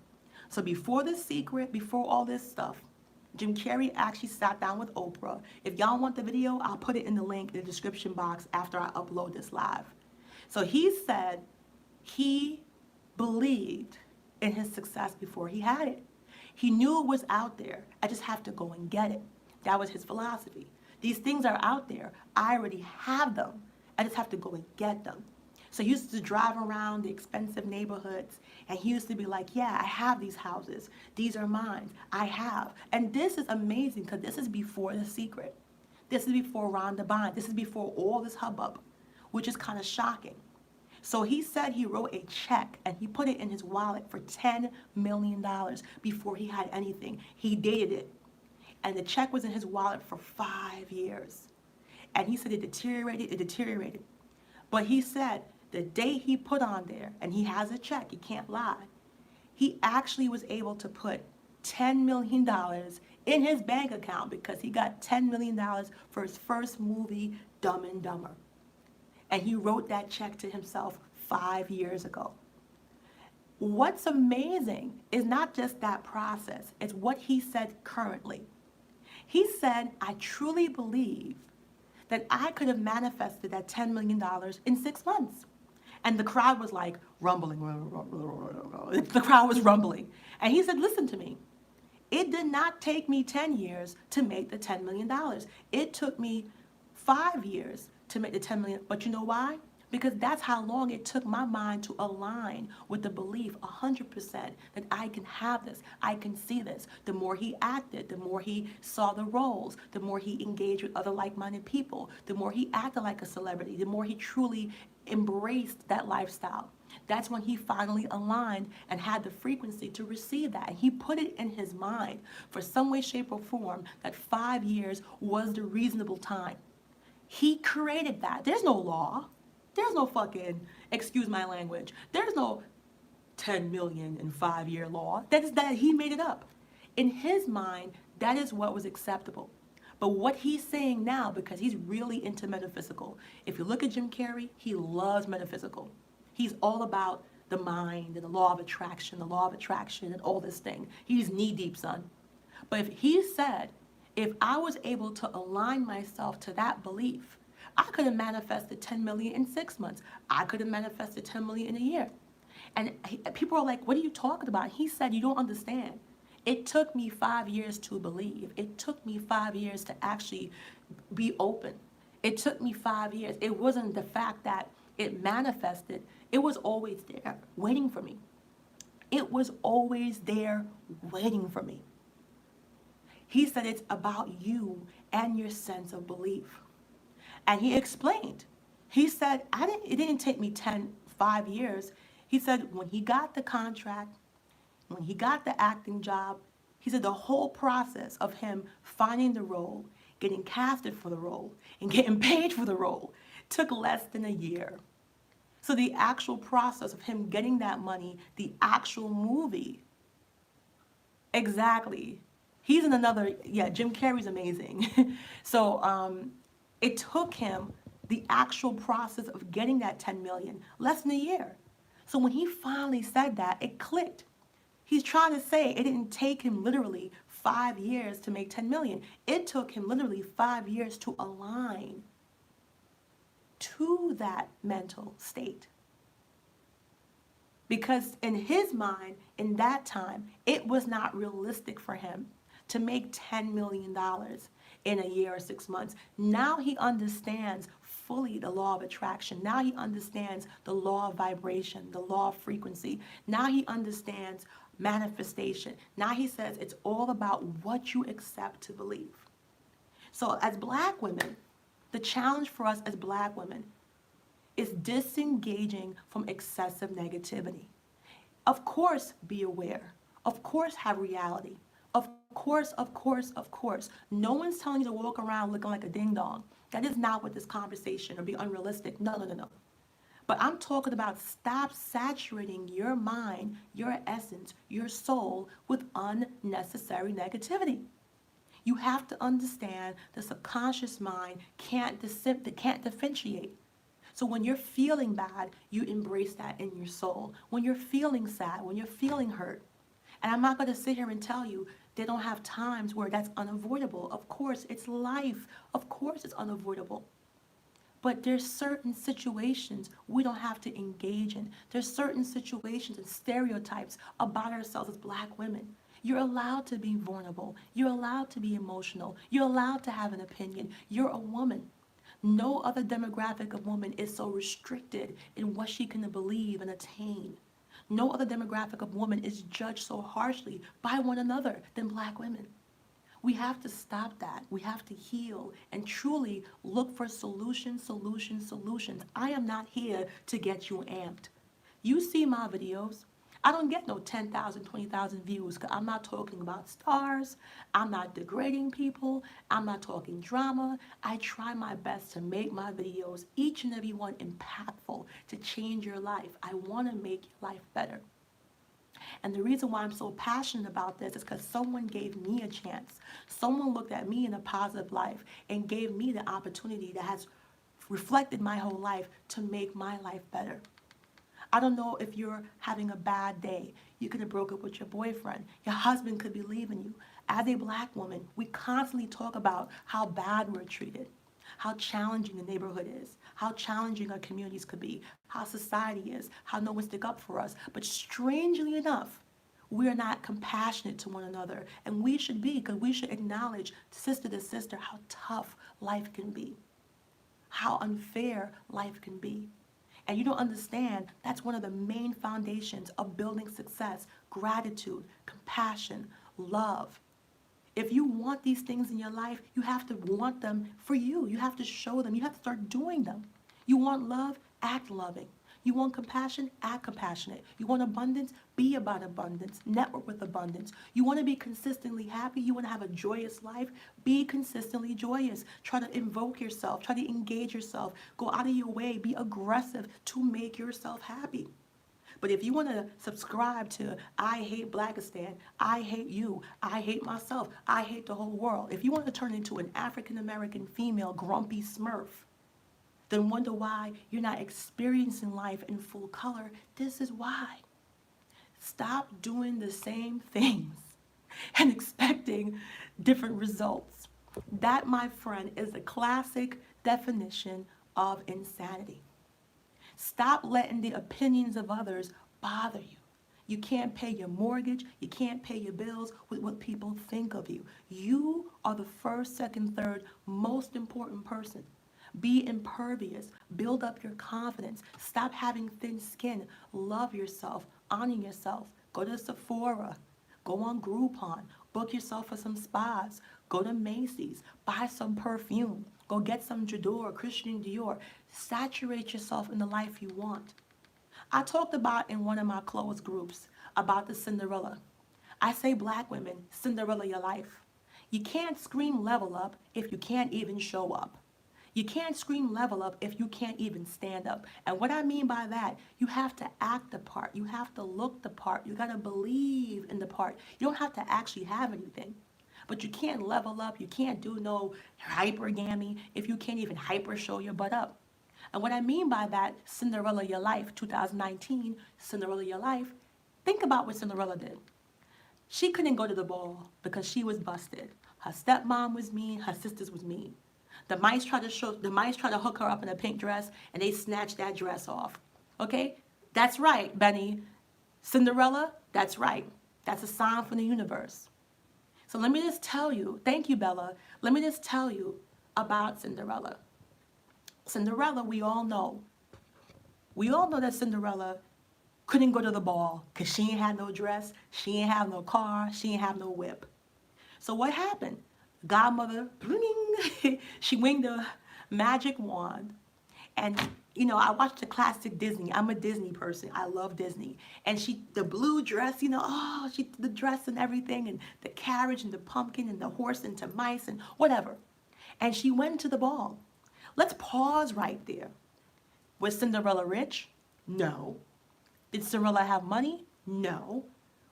So before The Secret, before all this stuff, Jim Carrey actually sat down with Oprah. If y'all want the video, I'll put it in the link in the description box after I upload this live. So he said he believed in his success before he had it. He knew it was out there. I just have to go and get it. That was his philosophy. These things are out there. I already have them. I just have to go and get them. So he used to drive around the expensive neighborhoods, and he used to be like, yeah, I have these houses. These are mine. I have. And this is amazing because this is before The Secret. This is before Rhonda Byrne. This is before all this hubbub, which is kind of shocking. So he said he wrote a check and he put it in his wallet for $10 million before he had anything. He dated it. And the check was in his wallet for 5 years. And he said it deteriorated. But he said the day he put on there, and he has a check, he can't lie, he actually was able to put $10 million in his bank account because he got $10 million for his first movie, Dumb and Dumber. And he wrote that check to himself 5 years ago. What's amazing is not just that process, it's what he said currently. He said, I truly believe that I could have manifested that $10 million in 6 months. And the crowd was like rumbling. The crowd was rumbling. And he said, listen to me. It did not take me 10 years to make the $10 million. It took me 5 years to make the 10 million. But you know why? Because that's how long it took my mind to align with the belief 100% that I can have this, I can see this. The more he acted, the more he saw the roles, the more he engaged with other like-minded people, the more he acted like a celebrity, the more he truly embraced that lifestyle. That's when he finally aligned and had the frequency to receive that. And he put it in his mind for some way, shape, or form that 5 years was the reasonable time. He created that. There's no law. There's no fucking, excuse my language, there's no 10 million in 5 year law. That he made it up. In his mind, that is what was acceptable. But what he's saying now, because he's really into metaphysical, if you look at Jim Carrey, he loves metaphysical. He's all about the mind and the law of attraction and all this thing. He's knee deep, son. But if he said, if I was able to align myself to that belief, I could have manifested 10 million in 6 months. I could have manifested 10 million in a year. And people are like, what are you talking about? He said, you don't understand. It took me 5 years to believe. It took me 5 years to actually be open. It took me 5 years. It wasn't the fact that it manifested. It was always there waiting for me. It was always there waiting for me. He said it's about you and your sense of belief. And he explained. He said, it didn't take me 5 years. He said when he got the contract, when he got the acting job, he said the whole process of him finding the role, getting casted for the role, and getting paid for the role took less than a year. So the actual process of him getting that money, the actual movie, exactly. He's in another, Jim Carrey's amazing. So it took him the actual process of getting that 10 million, less than a year. So when he finally said that, it clicked. He's trying to say it didn't take him literally 5 years to make 10 million. It took him literally 5 years to align to that mental state. Because in his mind, in that time, it was not realistic for him to make $10 million in a year or 6 months. Now he understands fully the law of attraction. Now he understands the law of vibration, the law of frequency. Now he understands manifestation. Now he says it's all about what you accept to believe. So as Black women, the challenge for us as Black women is disengaging from excessive negativity. Of course, be aware. Of course, have reality. Of course, of course, of course. No one's telling you to walk around looking like a ding dong. That is not what this conversation, or be unrealistic. No, no, no, no. But I'm talking about stop saturating your mind, your essence, your soul with unnecessary negativity. You have to understand the subconscious mind can't differentiate. So when you're feeling bad, you embrace that in your soul. When you're feeling sad, when you're feeling hurt, and I'm not going to sit here and tell you they don't have times where that's unavoidable. Of course, it's life. Of course, it's unavoidable. But there's certain situations we don't have to engage in. There's certain situations and stereotypes about ourselves as Black women. You're allowed to be vulnerable. You're allowed to be emotional. You're allowed to have an opinion. You're a woman. No other demographic of woman is so restricted in what she can believe and attain. No other demographic of woman is judged so harshly by one another than Black women. We have to stop that. We have to heal and truly look for solutions, solutions, solutions. I am not here to get you amped. You see my videos. I don't get no 10,000, 20,000 views because I'm not talking about stars. I'm not degrading people. I'm not talking drama. I try my best to make my videos, each and every one, impactful to change your life. I want to make your life better. And the reason why I'm so passionate about this is because someone gave me a chance. Someone looked at me in a positive life and gave me the opportunity that has reflected my whole life to make my life better. I don't know if you're having a bad day. You could have broke up with your boyfriend. Your husband could be leaving you. As a Black woman, we constantly talk about how bad we're treated, how challenging the neighborhood is, how challenging our communities could be, how society is, how no one stick up for us. But strangely enough, we're not compassionate to one another. And we should be, because we should acknowledge sister to sister how tough life can be, how unfair life can be. And you don't understand, that's one of the main foundations of building success: gratitude, compassion, love. If you want these things in your life, you have to want them for you. You have to show them. You have to start doing them. You want love? Act loving. You want compassion? Act compassionate. You want abundance? Be about abundance. Network with abundance. You want to be consistently happy? You want to have a joyous life? Be consistently joyous. Try to invoke yourself. Try to engage yourself. Go out of your way. Be aggressive to make yourself happy. But if you want to subscribe to I hate Blackistan, I hate you, I hate myself, I hate the whole world, if you want to turn into an African-American female grumpy smurf, then wonder why you're not experiencing life in full color, this is why. Stop doing the same things and expecting different results. That, my friend, is the classic definition of insanity. Stop letting the opinions of others bother you. You can't pay your mortgage. You can't pay your bills with what people think of you. You are the first, second, third most important person. Be impervious. Build up your confidence. Stop having thin skin. Love yourself. Honor yourself. Go to Sephora. Go on Groupon. Book yourself for some spas. Go to Macy's. Buy some perfume. Go get some J'adore, Christian Dior. Saturate yourself in the life you want. I talked about in one of my closed groups about the Cinderella. I say, Black women, Cinderella your life. You can't scream level up if you can't even show up. You can't scream level up if you can't even stand up. And what I mean by that, you have to act the part. You have to look the part. You got to believe in the part. You don't have to actually have anything. But you can't level up. You can't do no hypergamy if you can't even hyper show your butt up. And what I mean by that, Cinderella your life, 2019, Cinderella your life, think about what Cinderella did. She couldn't go to the ball because she was busted. Her stepmom was mean. Her sisters was mean. The mice tried to hook her up in a pink dress, and they snatched that dress off. Okay? That's right, Benny. Cinderella, that's right. That's a sign from the universe. So let me just tell you, thank you, Bella. Let me just tell you about Cinderella. Cinderella, we all know. We all know that Cinderella couldn't go to the ball because she ain't had no dress, she ain't have no car, she ain't have no whip. So what happened? Godmother, she winged a magic wand. And I watched the classic Disney. I'm a Disney person. I love Disney. And the blue dress, the dress and everything, and the carriage and the pumpkin and the horse and the mice and whatever. And she went to the ball. Let's pause right there. Was Cinderella rich? No. Did Cinderella have money? No.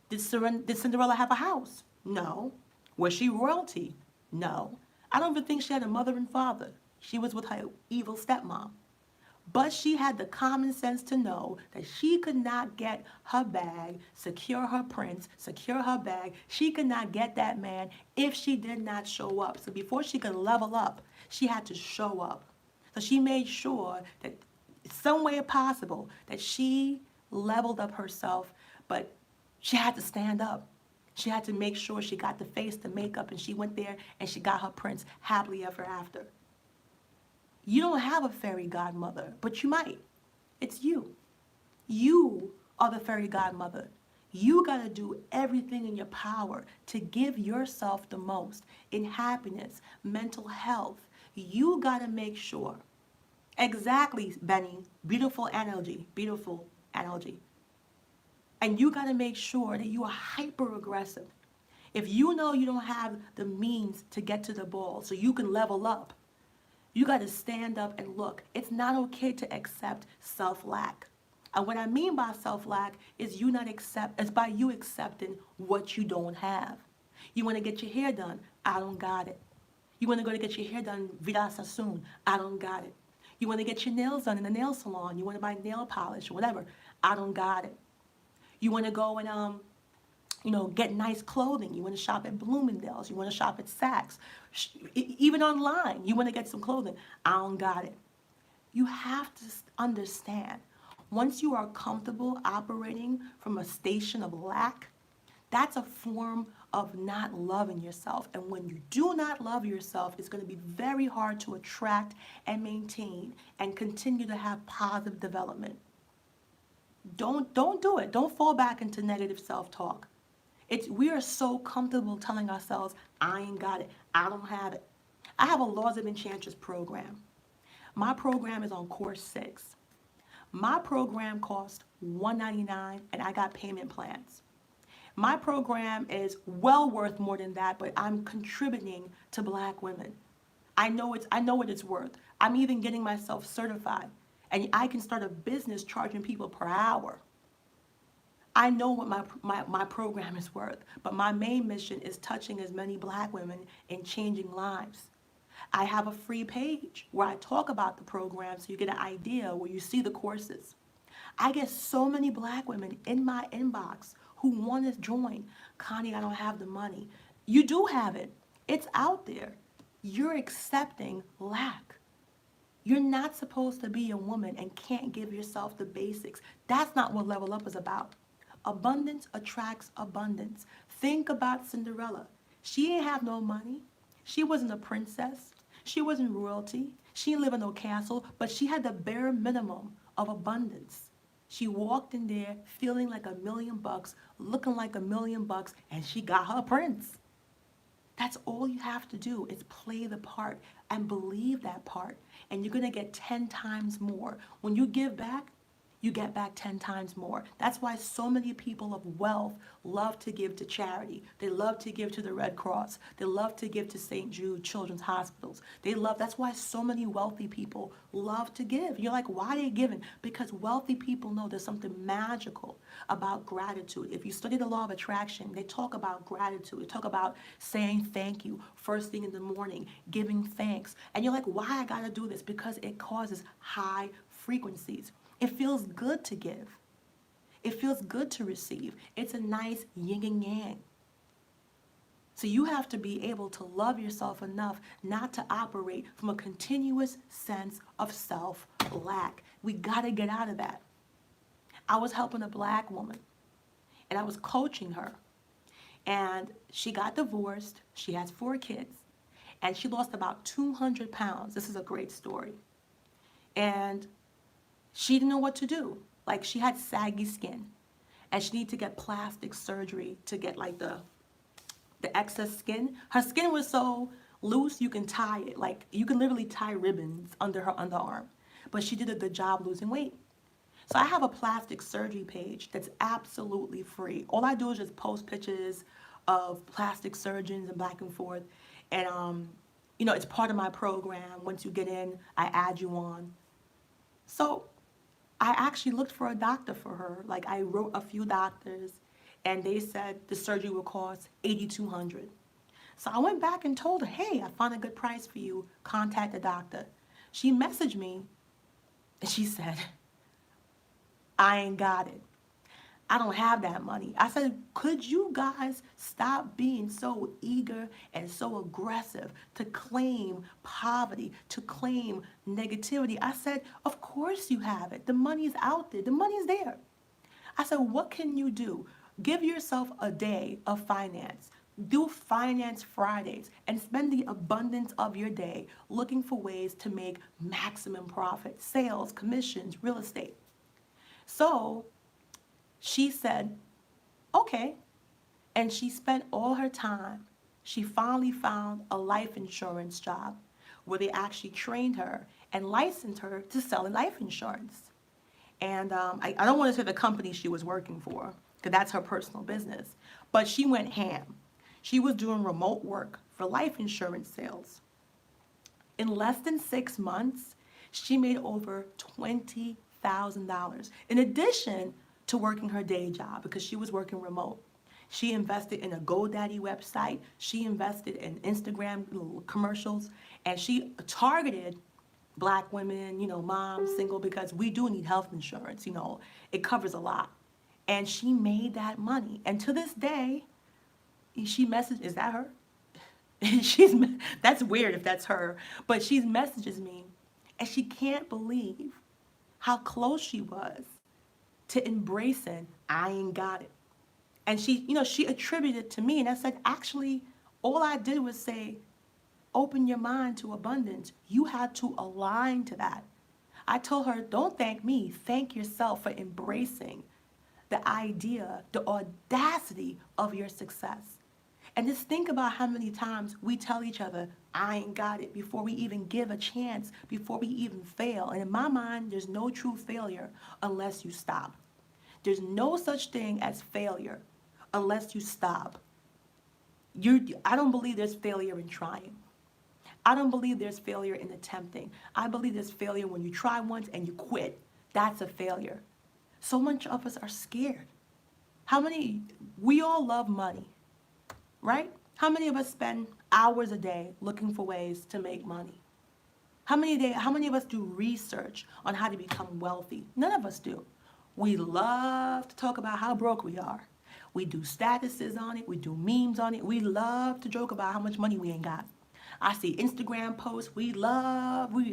Did Cinderella have a house? No. Was she royalty? No. I don't even think she had a mother and father. She was with her evil stepmom. But she had the common sense to know that she could not get her bag, secure her prince, secure her bag. She could not get that man if she did not show up. So before she could level up, she had to show up. So she made sure that some way possible that she leveled up herself, but she had to stand up. She had to make sure she got the face, the makeup, and she went there and she got her prince happily ever after. You don't have a fairy godmother, but you might. It's you. You are the fairy godmother. You got to do everything in your power to give yourself the most in happiness, mental health. You got to make sure. Exactly, Benny. Beautiful analogy. Beautiful analogy. And you got to make sure that you are hyper aggressive. If you know you don't have the means to get to the ball so you can level up, you got to stand up and look. It's not okay to accept self-lack. And what I mean by self-lack is by you accepting what you don't have. You want to get your hair done? I don't got it. You want to go to get your hair done vida sassoon? I don't got it. You want to get your nails done in the nail salon? You want to buy nail polish or whatever? I don't got it. You want to go and get nice clothing. You want to shop at Bloomingdale's. You want to shop at Saks. Even online, you want to get some clothing. I don't got it. You have to understand, once you are comfortable operating from a station of lack, that's a form of not loving yourself. And when you do not love yourself, it's going to be very hard to attract and maintain and continue to have positive development. Don't do it. Don't fall back into negative self-talk. We are so comfortable telling ourselves, I ain't got it. I don't have it. I have a Laws of Enchantress program. My program is on course 6. My program costs $199 and I got payment plans. My program is well worth more than that, but I'm contributing to Black women. I know what it's worth. I'm even getting myself certified. And I can start a business charging people per hour. I know what my program is worth, but my main mission is touching as many Black women and changing lives. I have a free page where I talk about the program so you get an idea, where you see the courses. I get so many Black women in my inbox who want to join. Connie, I don't have the money. You do have it. It's out there. You're accepting lack. You're not supposed to be a woman and can't give yourself the basics. That's not what Level Up is about. Abundance attracts abundance. Think about Cinderella. She didn't have no money. She wasn't a princess. She wasn't royalty. She didn't live in no castle, but she had the bare minimum of abundance. She walked in there feeling like $1 million, looking like $1 million, and she got her prince. That's all you have to do is play the part and believe that part, and you're going to get 10 times more. When you give back, you get back 10 times more. That's why so many people of wealth love to give to charity. They love to give to the Red Cross. They love to give to St. Jude Children's Hospitals. That's why so many wealthy people love to give. You're like, why are they giving? Because wealthy people know there's something magical about gratitude. If you study the law of attraction, they talk about gratitude. They talk about saying thank you first thing in the morning, giving thanks. And you're like, why I gotta do this? Because it causes high frequencies. It feels good to give. It feels good to receive. It's a nice yin and yang. So you have to be able to love yourself enough not to operate from a continuous sense of self-lack. We got to get out of that. I was helping a Black woman, and I was coaching her. And she got divorced. She has 4 kids. And she lost about 200 pounds. This is a great story. And she didn't know what to do. Like, she had saggy skin, and she needed to get plastic surgery to get like the excess skin. Her skin was so loose you can tie it. Like, you can literally tie ribbons under her underarm. But she did a good job losing weight. So I have a plastic surgery page that's absolutely free. All I do is just post pictures of plastic surgeons and back and forth. And it's part of my program. Once you get in, I add you on. So I actually looked for a doctor for her. Like, I wrote a few doctors, and they said the surgery will cost $8,200. So I went back and told her, hey, I found a good price for you. Contact the doctor. She messaged me, and she said, I ain't got it. I don't have that money. I said, could you guys stop being so eager and so aggressive to claim poverty, to claim negativity? I said, of course you have it. The money's out there. The money's there. I said, what can you do? Give yourself a day of finance. Do Finance Fridays and spend the abundance of your day looking for ways to make maximum profit, sales, commissions, real estate. So she said, okay. And she spent all her time. She finally found a life insurance job where they actually trained her and licensed her to sell life insurance. And I don't want to say the company she was working for, because that's her personal business. But she went ham. She was doing remote work for life insurance sales. In less than 6 months, she made over $20,000. In addition to working her day job, because she was working remote. She invested in a GoDaddy website. She invested in Instagram commercials. And she targeted Black women, moms, single, because we do need health insurance. It covers a lot. And she made that money. And to this day, she messaged, is that her? That's weird if that's her. But she messages me, and she can't believe how close she was to embracing, I ain't got it. And she attributed it to me. And I said, actually, all I did was say, open your mind to abundance. You had to align to that. I told her, don't thank me. Thank yourself for embracing the idea, the audacity of your success. And just think about how many times we tell each other, I ain't got it, before we even give a chance, before we even fail. And in my mind, there's no true failure unless you stop. There's no such thing as failure unless you stop. I don't believe there's failure in trying. I don't believe there's failure in attempting. I believe there's failure when you try once and you quit. That's a failure. So much of us are scared. We all love money, right? How many of us spend hours a day looking for ways to make money? How many of us do research on how to become wealthy? None of us do. We love to talk about how broke we are. We do statuses on it. We do memes on it. We love to joke about how much money we ain't got. I see Instagram posts. We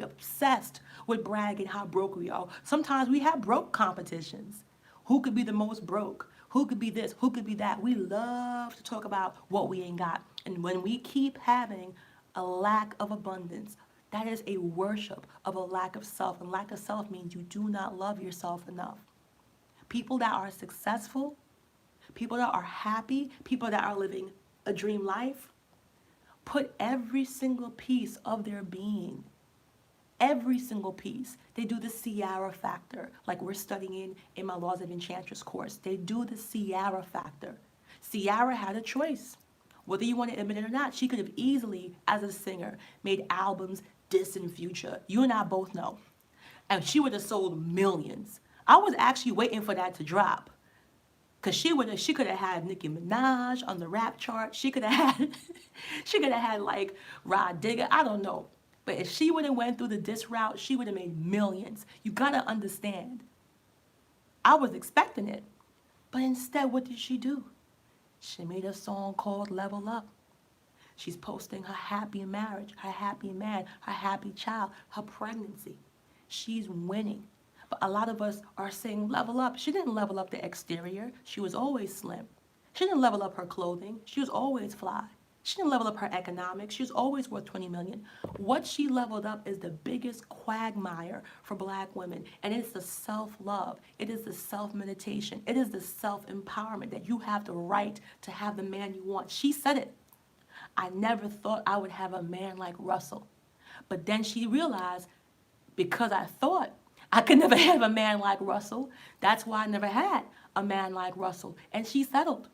obsessed with bragging how broke we are. Sometimes we have broke competitions. Who could be the most broke? Who could be this? Who could be that? We love to talk about what we ain't got. And when we keep having a lack of abundance, that is a worship of a lack of self. And lack of self means you do not love yourself enough. People that are successful, people that are happy, people that are living a dream life, put every single piece of their being, every single piece. They do the Ciara factor, like we're studying in my Laws of Enchantress course. They do the Ciara factor. Ciara had a choice. Whether you want to admit it or not, she could have easily, as a singer, made albums distant future. You and I both know. And she would have sold millions. I was actually waiting for that to drop. Because she could have had Nicki Minaj on the rap chart. She could have had like Rod Digger. I don't know. But if she would have went through the diss route, she would have made millions. You gotta understand. I was expecting it. But instead, what did she do? She made a song called Level Up. She's posting her happy marriage, her happy man, her happy child, her pregnancy. She's winning. But a lot of us are saying level up. She didn't level up the exterior. She was always slim. She didn't level up her clothing. She was always fly. She didn't level up her economics. She was always worth 20 million. What she leveled up is the biggest quagmire for black women. And it's the self-love. It is the self-meditation. It is the self-empowerment that you have the right to have the man you want. She said it. I never thought I would have a man like Russell. But then she realized, because I thought I could never have a man like Russell, that's why I never had a man like Russell. And she settled.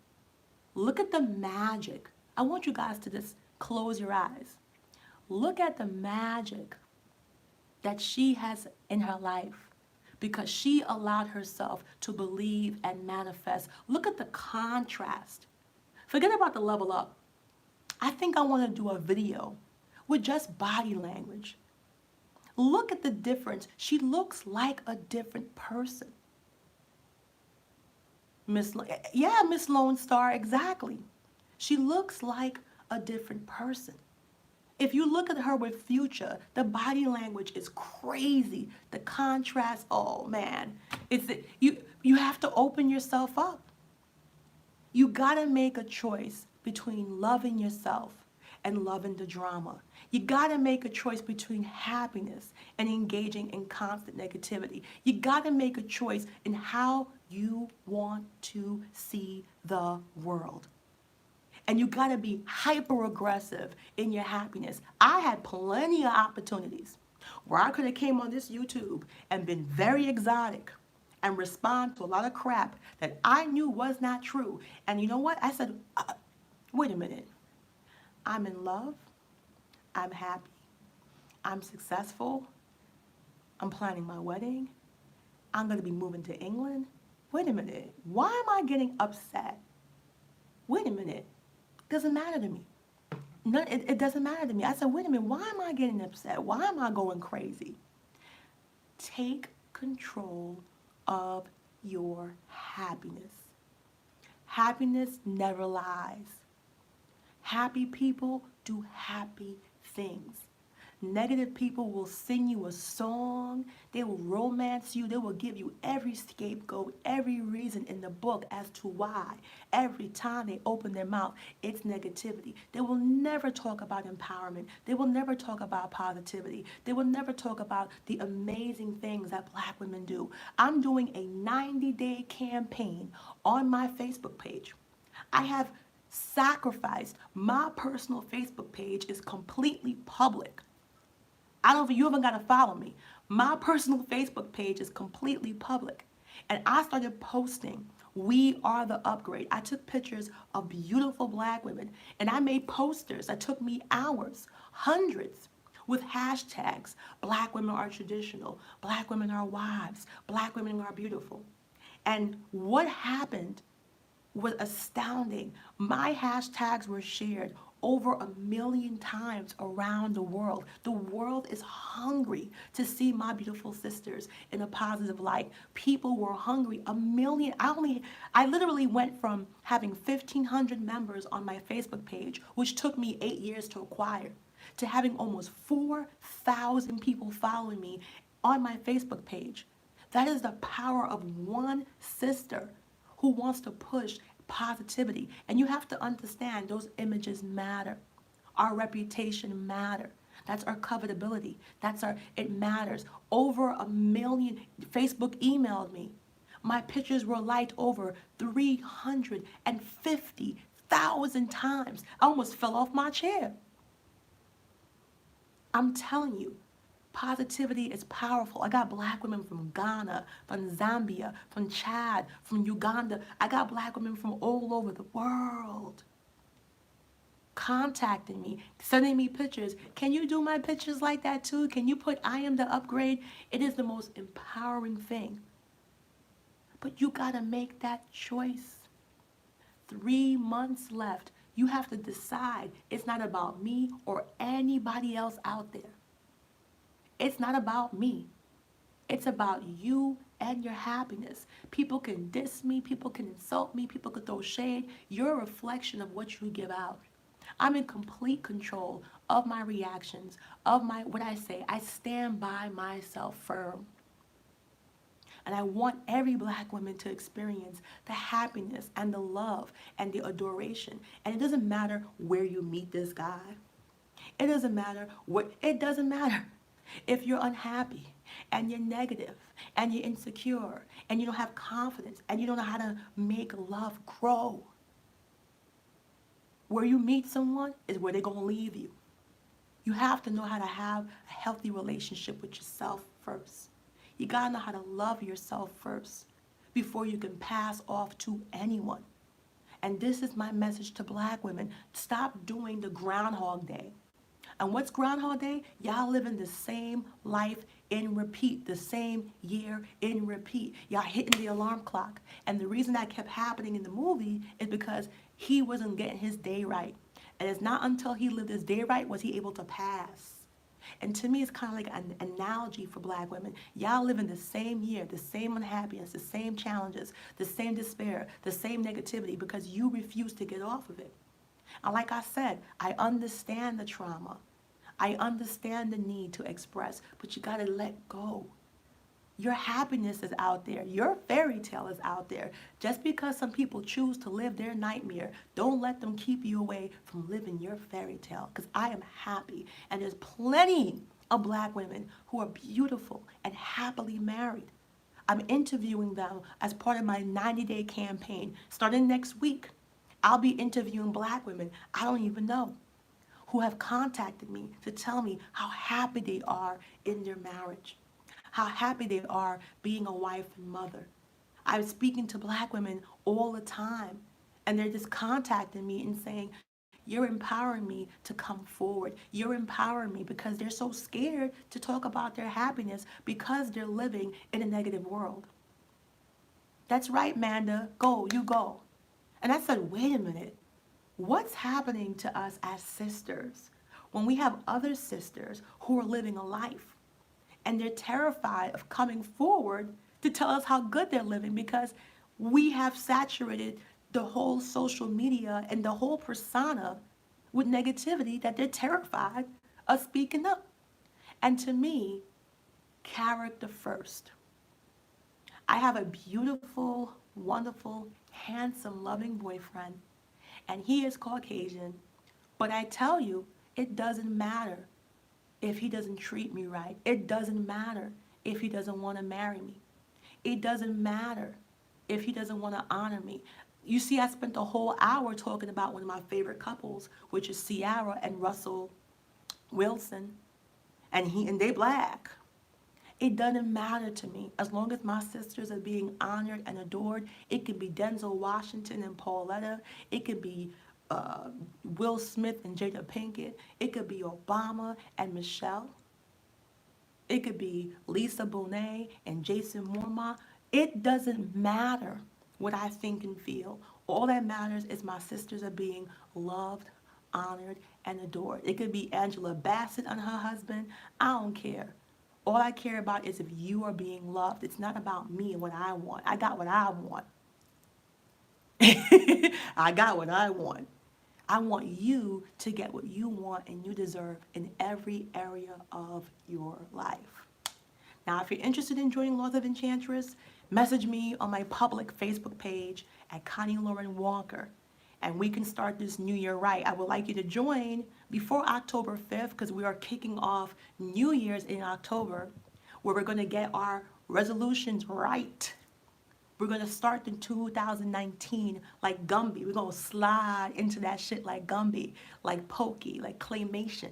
Look at the magic. I want you guys to just close your eyes. Look at the magic that she has in her life because she allowed herself to believe and manifest. Look at the contrast. Forget about the level up. I think I want to do a video with just body language. Look at the difference. She looks like a different person. Miss Lone Star, exactly. She looks like a different person. If you look at her with Future, the body language is crazy. The contrast, oh man, you have to open yourself up. You gotta make a choice between loving yourself and loving the drama. You gotta make a choice between happiness and engaging in constant negativity. You gotta make a choice in how you want to see the world. And you gotta be hyper aggressive in your happiness. I had plenty of opportunities where I could have came on this YouTube and been very exotic and respond to a lot of crap that I knew was not true. And you know what? I said, wait a minute. I'm in love. I'm happy. I'm successful. I'm planning my wedding. I'm going to be moving to England. Wait a minute. Why am I getting upset? Wait a minute. Doesn't matter to me. No, it doesn't matter to me. I said, wait a minute. Why am I getting upset? Why am I going crazy? Take control of your happiness. Happiness never lies. Happy people do happy things. Negative people will sing you a song. They will romance you. They will give you every scapegoat, every reason in the book as to why. Every time they open their mouth, it's negativity. They will never talk about empowerment. They will never talk about positivity. They will never talk about the amazing things that black women do. I'm doing a 90-day campaign on my Facebook page. I have sacrificed. My personal Facebook page is completely public. I don't you even got to follow me. My personal Facebook page is completely public. And I started posting, we are the upgrade. I took pictures of beautiful black women and I made posters that took me hours, hundreds, with hashtags. Black women are traditional. Black women are wives. Black women are beautiful. And what happened was astounding. My hashtags were shared over 1 million times around the world. The world is hungry to see my beautiful sisters in a positive light. People were hungry. 1 million. I literally went from having 1,500 members on my Facebook page, which took me 8 years to acquire, to having almost 4,000 people following me on my Facebook page. That is the power of one sister who wants to push positivity. And you have to understand those images matter. Our reputation matter. That's our covetability. It matters. Over 1 million, Facebook emailed me. My pictures were liked over 350,000 times. I almost fell off my chair. I'm telling you, positivity is powerful. I got black women from Ghana, from Zambia, from Chad, from Uganda. I got black women from all over the world contacting me, sending me pictures. Can you do my pictures like that too? Can you put I am the upgrade? It is the most empowering thing. But you got to make that choice. 3 months left. You have to decide. It's not about me or anybody else out there. It's not about me. It's about you and your happiness. People can diss me. People can insult me. People can throw shade. You're a reflection of what you give out. I'm in complete control of my reactions, of what I say. I stand by myself firm. And I want every black woman to experience the happiness and the love and the adoration. And it doesn't matter where you meet this guy. It doesn't matter what, it doesn't matter. If you're unhappy and you're negative and you're insecure and you don't have confidence and you don't know how to make love grow, where you meet someone is where they're going to leave you. You have to know how to have a healthy relationship with yourself first. You got to know how to love yourself first before you can pass off to anyone. And this is my message to black women. Stop doing the Groundhog Day. And what's Groundhog Day? Y'all living the same life in repeat, the same year in repeat. Y'all hitting the alarm clock. And the reason that kept happening in the movie is because he wasn't getting his day right. And it's not until he lived his day right was he able to pass. And to me, it's kind of like an analogy for black women. Y'all living the same year, the same unhappiness, the same challenges, the same despair, the same negativity because you refuse to get off of it. And like I said, I understand the trauma. I understand the need to express, but you got to let go. Your happiness is out there. Your fairy tale is out there. Just because some people choose to live their nightmare, don't let them keep you away from living your fairy tale. Because I am happy. And there's plenty of black women who are beautiful and happily married. I'm interviewing them as part of my 90-day campaign. Starting next week, I'll be interviewing black women I don't even know who have contacted me to tell me how happy they are in their marriage, how happy they are being a wife and mother. I'm speaking to black women all the time, and they're just contacting me and saying, you're empowering me to come forward. You're empowering me because they're so scared to talk about their happiness because they're living in a negative world. That's right, Manda. Go, you go. And I said, wait a minute. What's happening to us as sisters when we have other sisters who are living a life and they're terrified of coming forward to tell us how good they're living because we have saturated the whole social media and the whole persona with negativity that they're terrified of speaking up? And to me, character first. I have a beautiful, wonderful, handsome, loving boyfriend. And he is Caucasian, but I tell you, it doesn't matter if he doesn't treat me right. It doesn't matter if he doesn't want to marry me. It doesn't matter if he doesn't want to honor me. You see, I spent a whole hour talking about one of my favorite couples, which is Ciara and Russell Wilson, and they black. It doesn't matter to me. As long as my sisters are being honored and adored, it could be Denzel Washington and Pauletta. It could be Will Smith and Jada Pinkett. It could be Obama and Michelle. It could be Lisa Bonet and Jason Momoa. It doesn't matter what I think and feel. All that matters is my sisters are being loved, honored, and adored. It could be Angela Bassett and her husband. I don't care. All I care about is if you are being loved. It's not about me and what I want. I got what I want. I got what I want. I want you to get what you want and you deserve in every area of your life. Now, if you're interested in joining Laws of Enchantress, message me on my public Facebook page at Connie Lauren Walker, and we can start this new year right. I would like you to join before October 5th because we are kicking off New Year's in October, where we're going to get our resolutions right. We're going to start in 2019 like Gumby. We're going to slide into that shit like Gumby, like Pokey, like Claymation.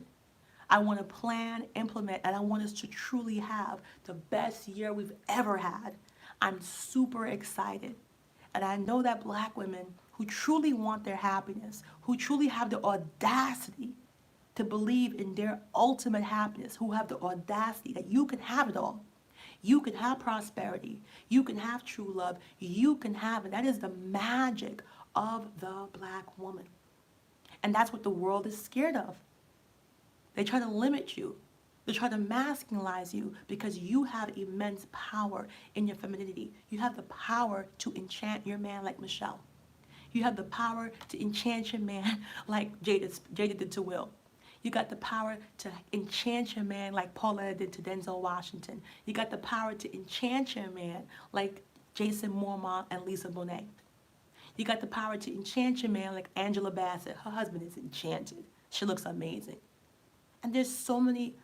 I want to plan, implement, and I want us to truly have the best year we've ever had. I'm super excited. And I know that black women who truly want their happiness, who truly have the audacity to believe in their ultimate happiness, who have the audacity that you can have it all. You can have prosperity. You can have true love. You can have it. That is the magic of the black woman. And that's what the world is scared of. They try to limit you. They try to masculinize you because you have immense power in your femininity. You have the power to enchant your man like Michelle. You have the power to enchant your man like Jada did to Will. You got the power to enchant your man like Paulette did to Denzel Washington. You got the power to enchant your man like Jason Momoa and Lisa Bonet. You got the power to enchant your man like Angela Bassett. Her husband is enchanted. She looks amazing. And there's so many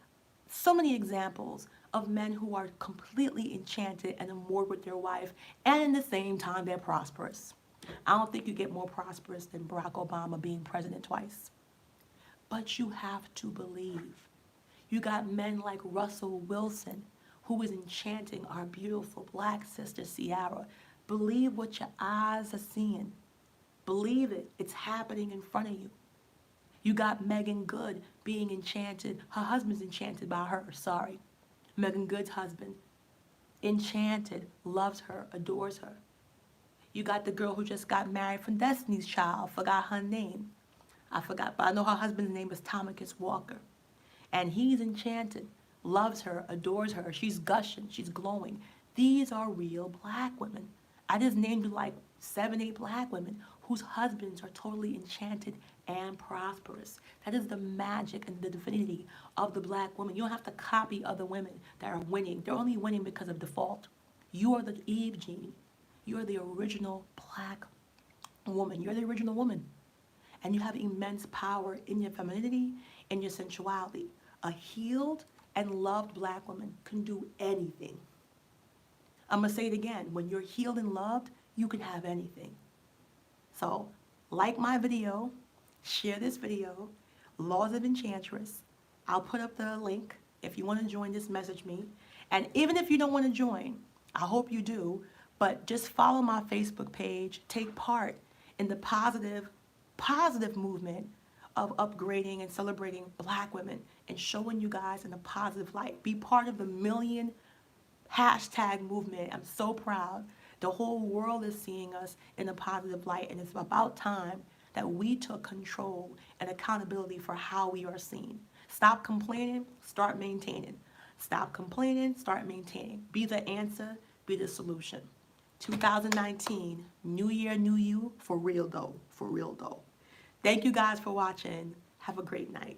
examples of men who are completely enchanted and enamored with their wife, and in the same time they're prosperous. I don't think you get more prosperous than Barack Obama being president twice. But you have to believe. You got men like Russell Wilson, who is enchanting our beautiful black sister Ciara. Believe what your eyes are seeing. Believe it. It's happening in front of you. You got Megan Good being enchanted. Her husband's enchanted by her, sorry. Megan Good's husband. Enchanted, loves her, adores her. You got the girl who just got married from Destiny's Child. Forgot her name. I forgot, but I know her husband's name is Tamikis Walker. And he's enchanted, loves her, adores her. She's gushing, she's glowing. These are real black women. I just named like 7, 8 black women whose husbands are totally enchanted and prosperous. That is the magic and the divinity of the black woman. You don't have to copy other women that are winning. They're only winning because of default. You are the Eve gene. You are the original black woman. You're the original woman. And you have immense power in your femininity, in your sensuality. A healed and loved black woman can do anything. I'm going to say it again. When you're healed and loved, you can have anything. So, like my video, share this video, Laws of Enchantress. I'll put up the link. If you want to join, just message me. And even if you don't want to join, I hope you do, but just follow my Facebook page. Take part in the positive movement of upgrading and celebrating black women and showing you guys in a positive light. Be part of the million hashtag movement. I'm so proud. The whole world is seeing us in a positive light, and it's about time that we took control and accountability for how we are seen. Stop complaining, start maintaining. Stop complaining, start maintaining. Be the answer, be the solution. 2019, new year, new you, for real though, for real though. Thank you guys for watching. Have a great night.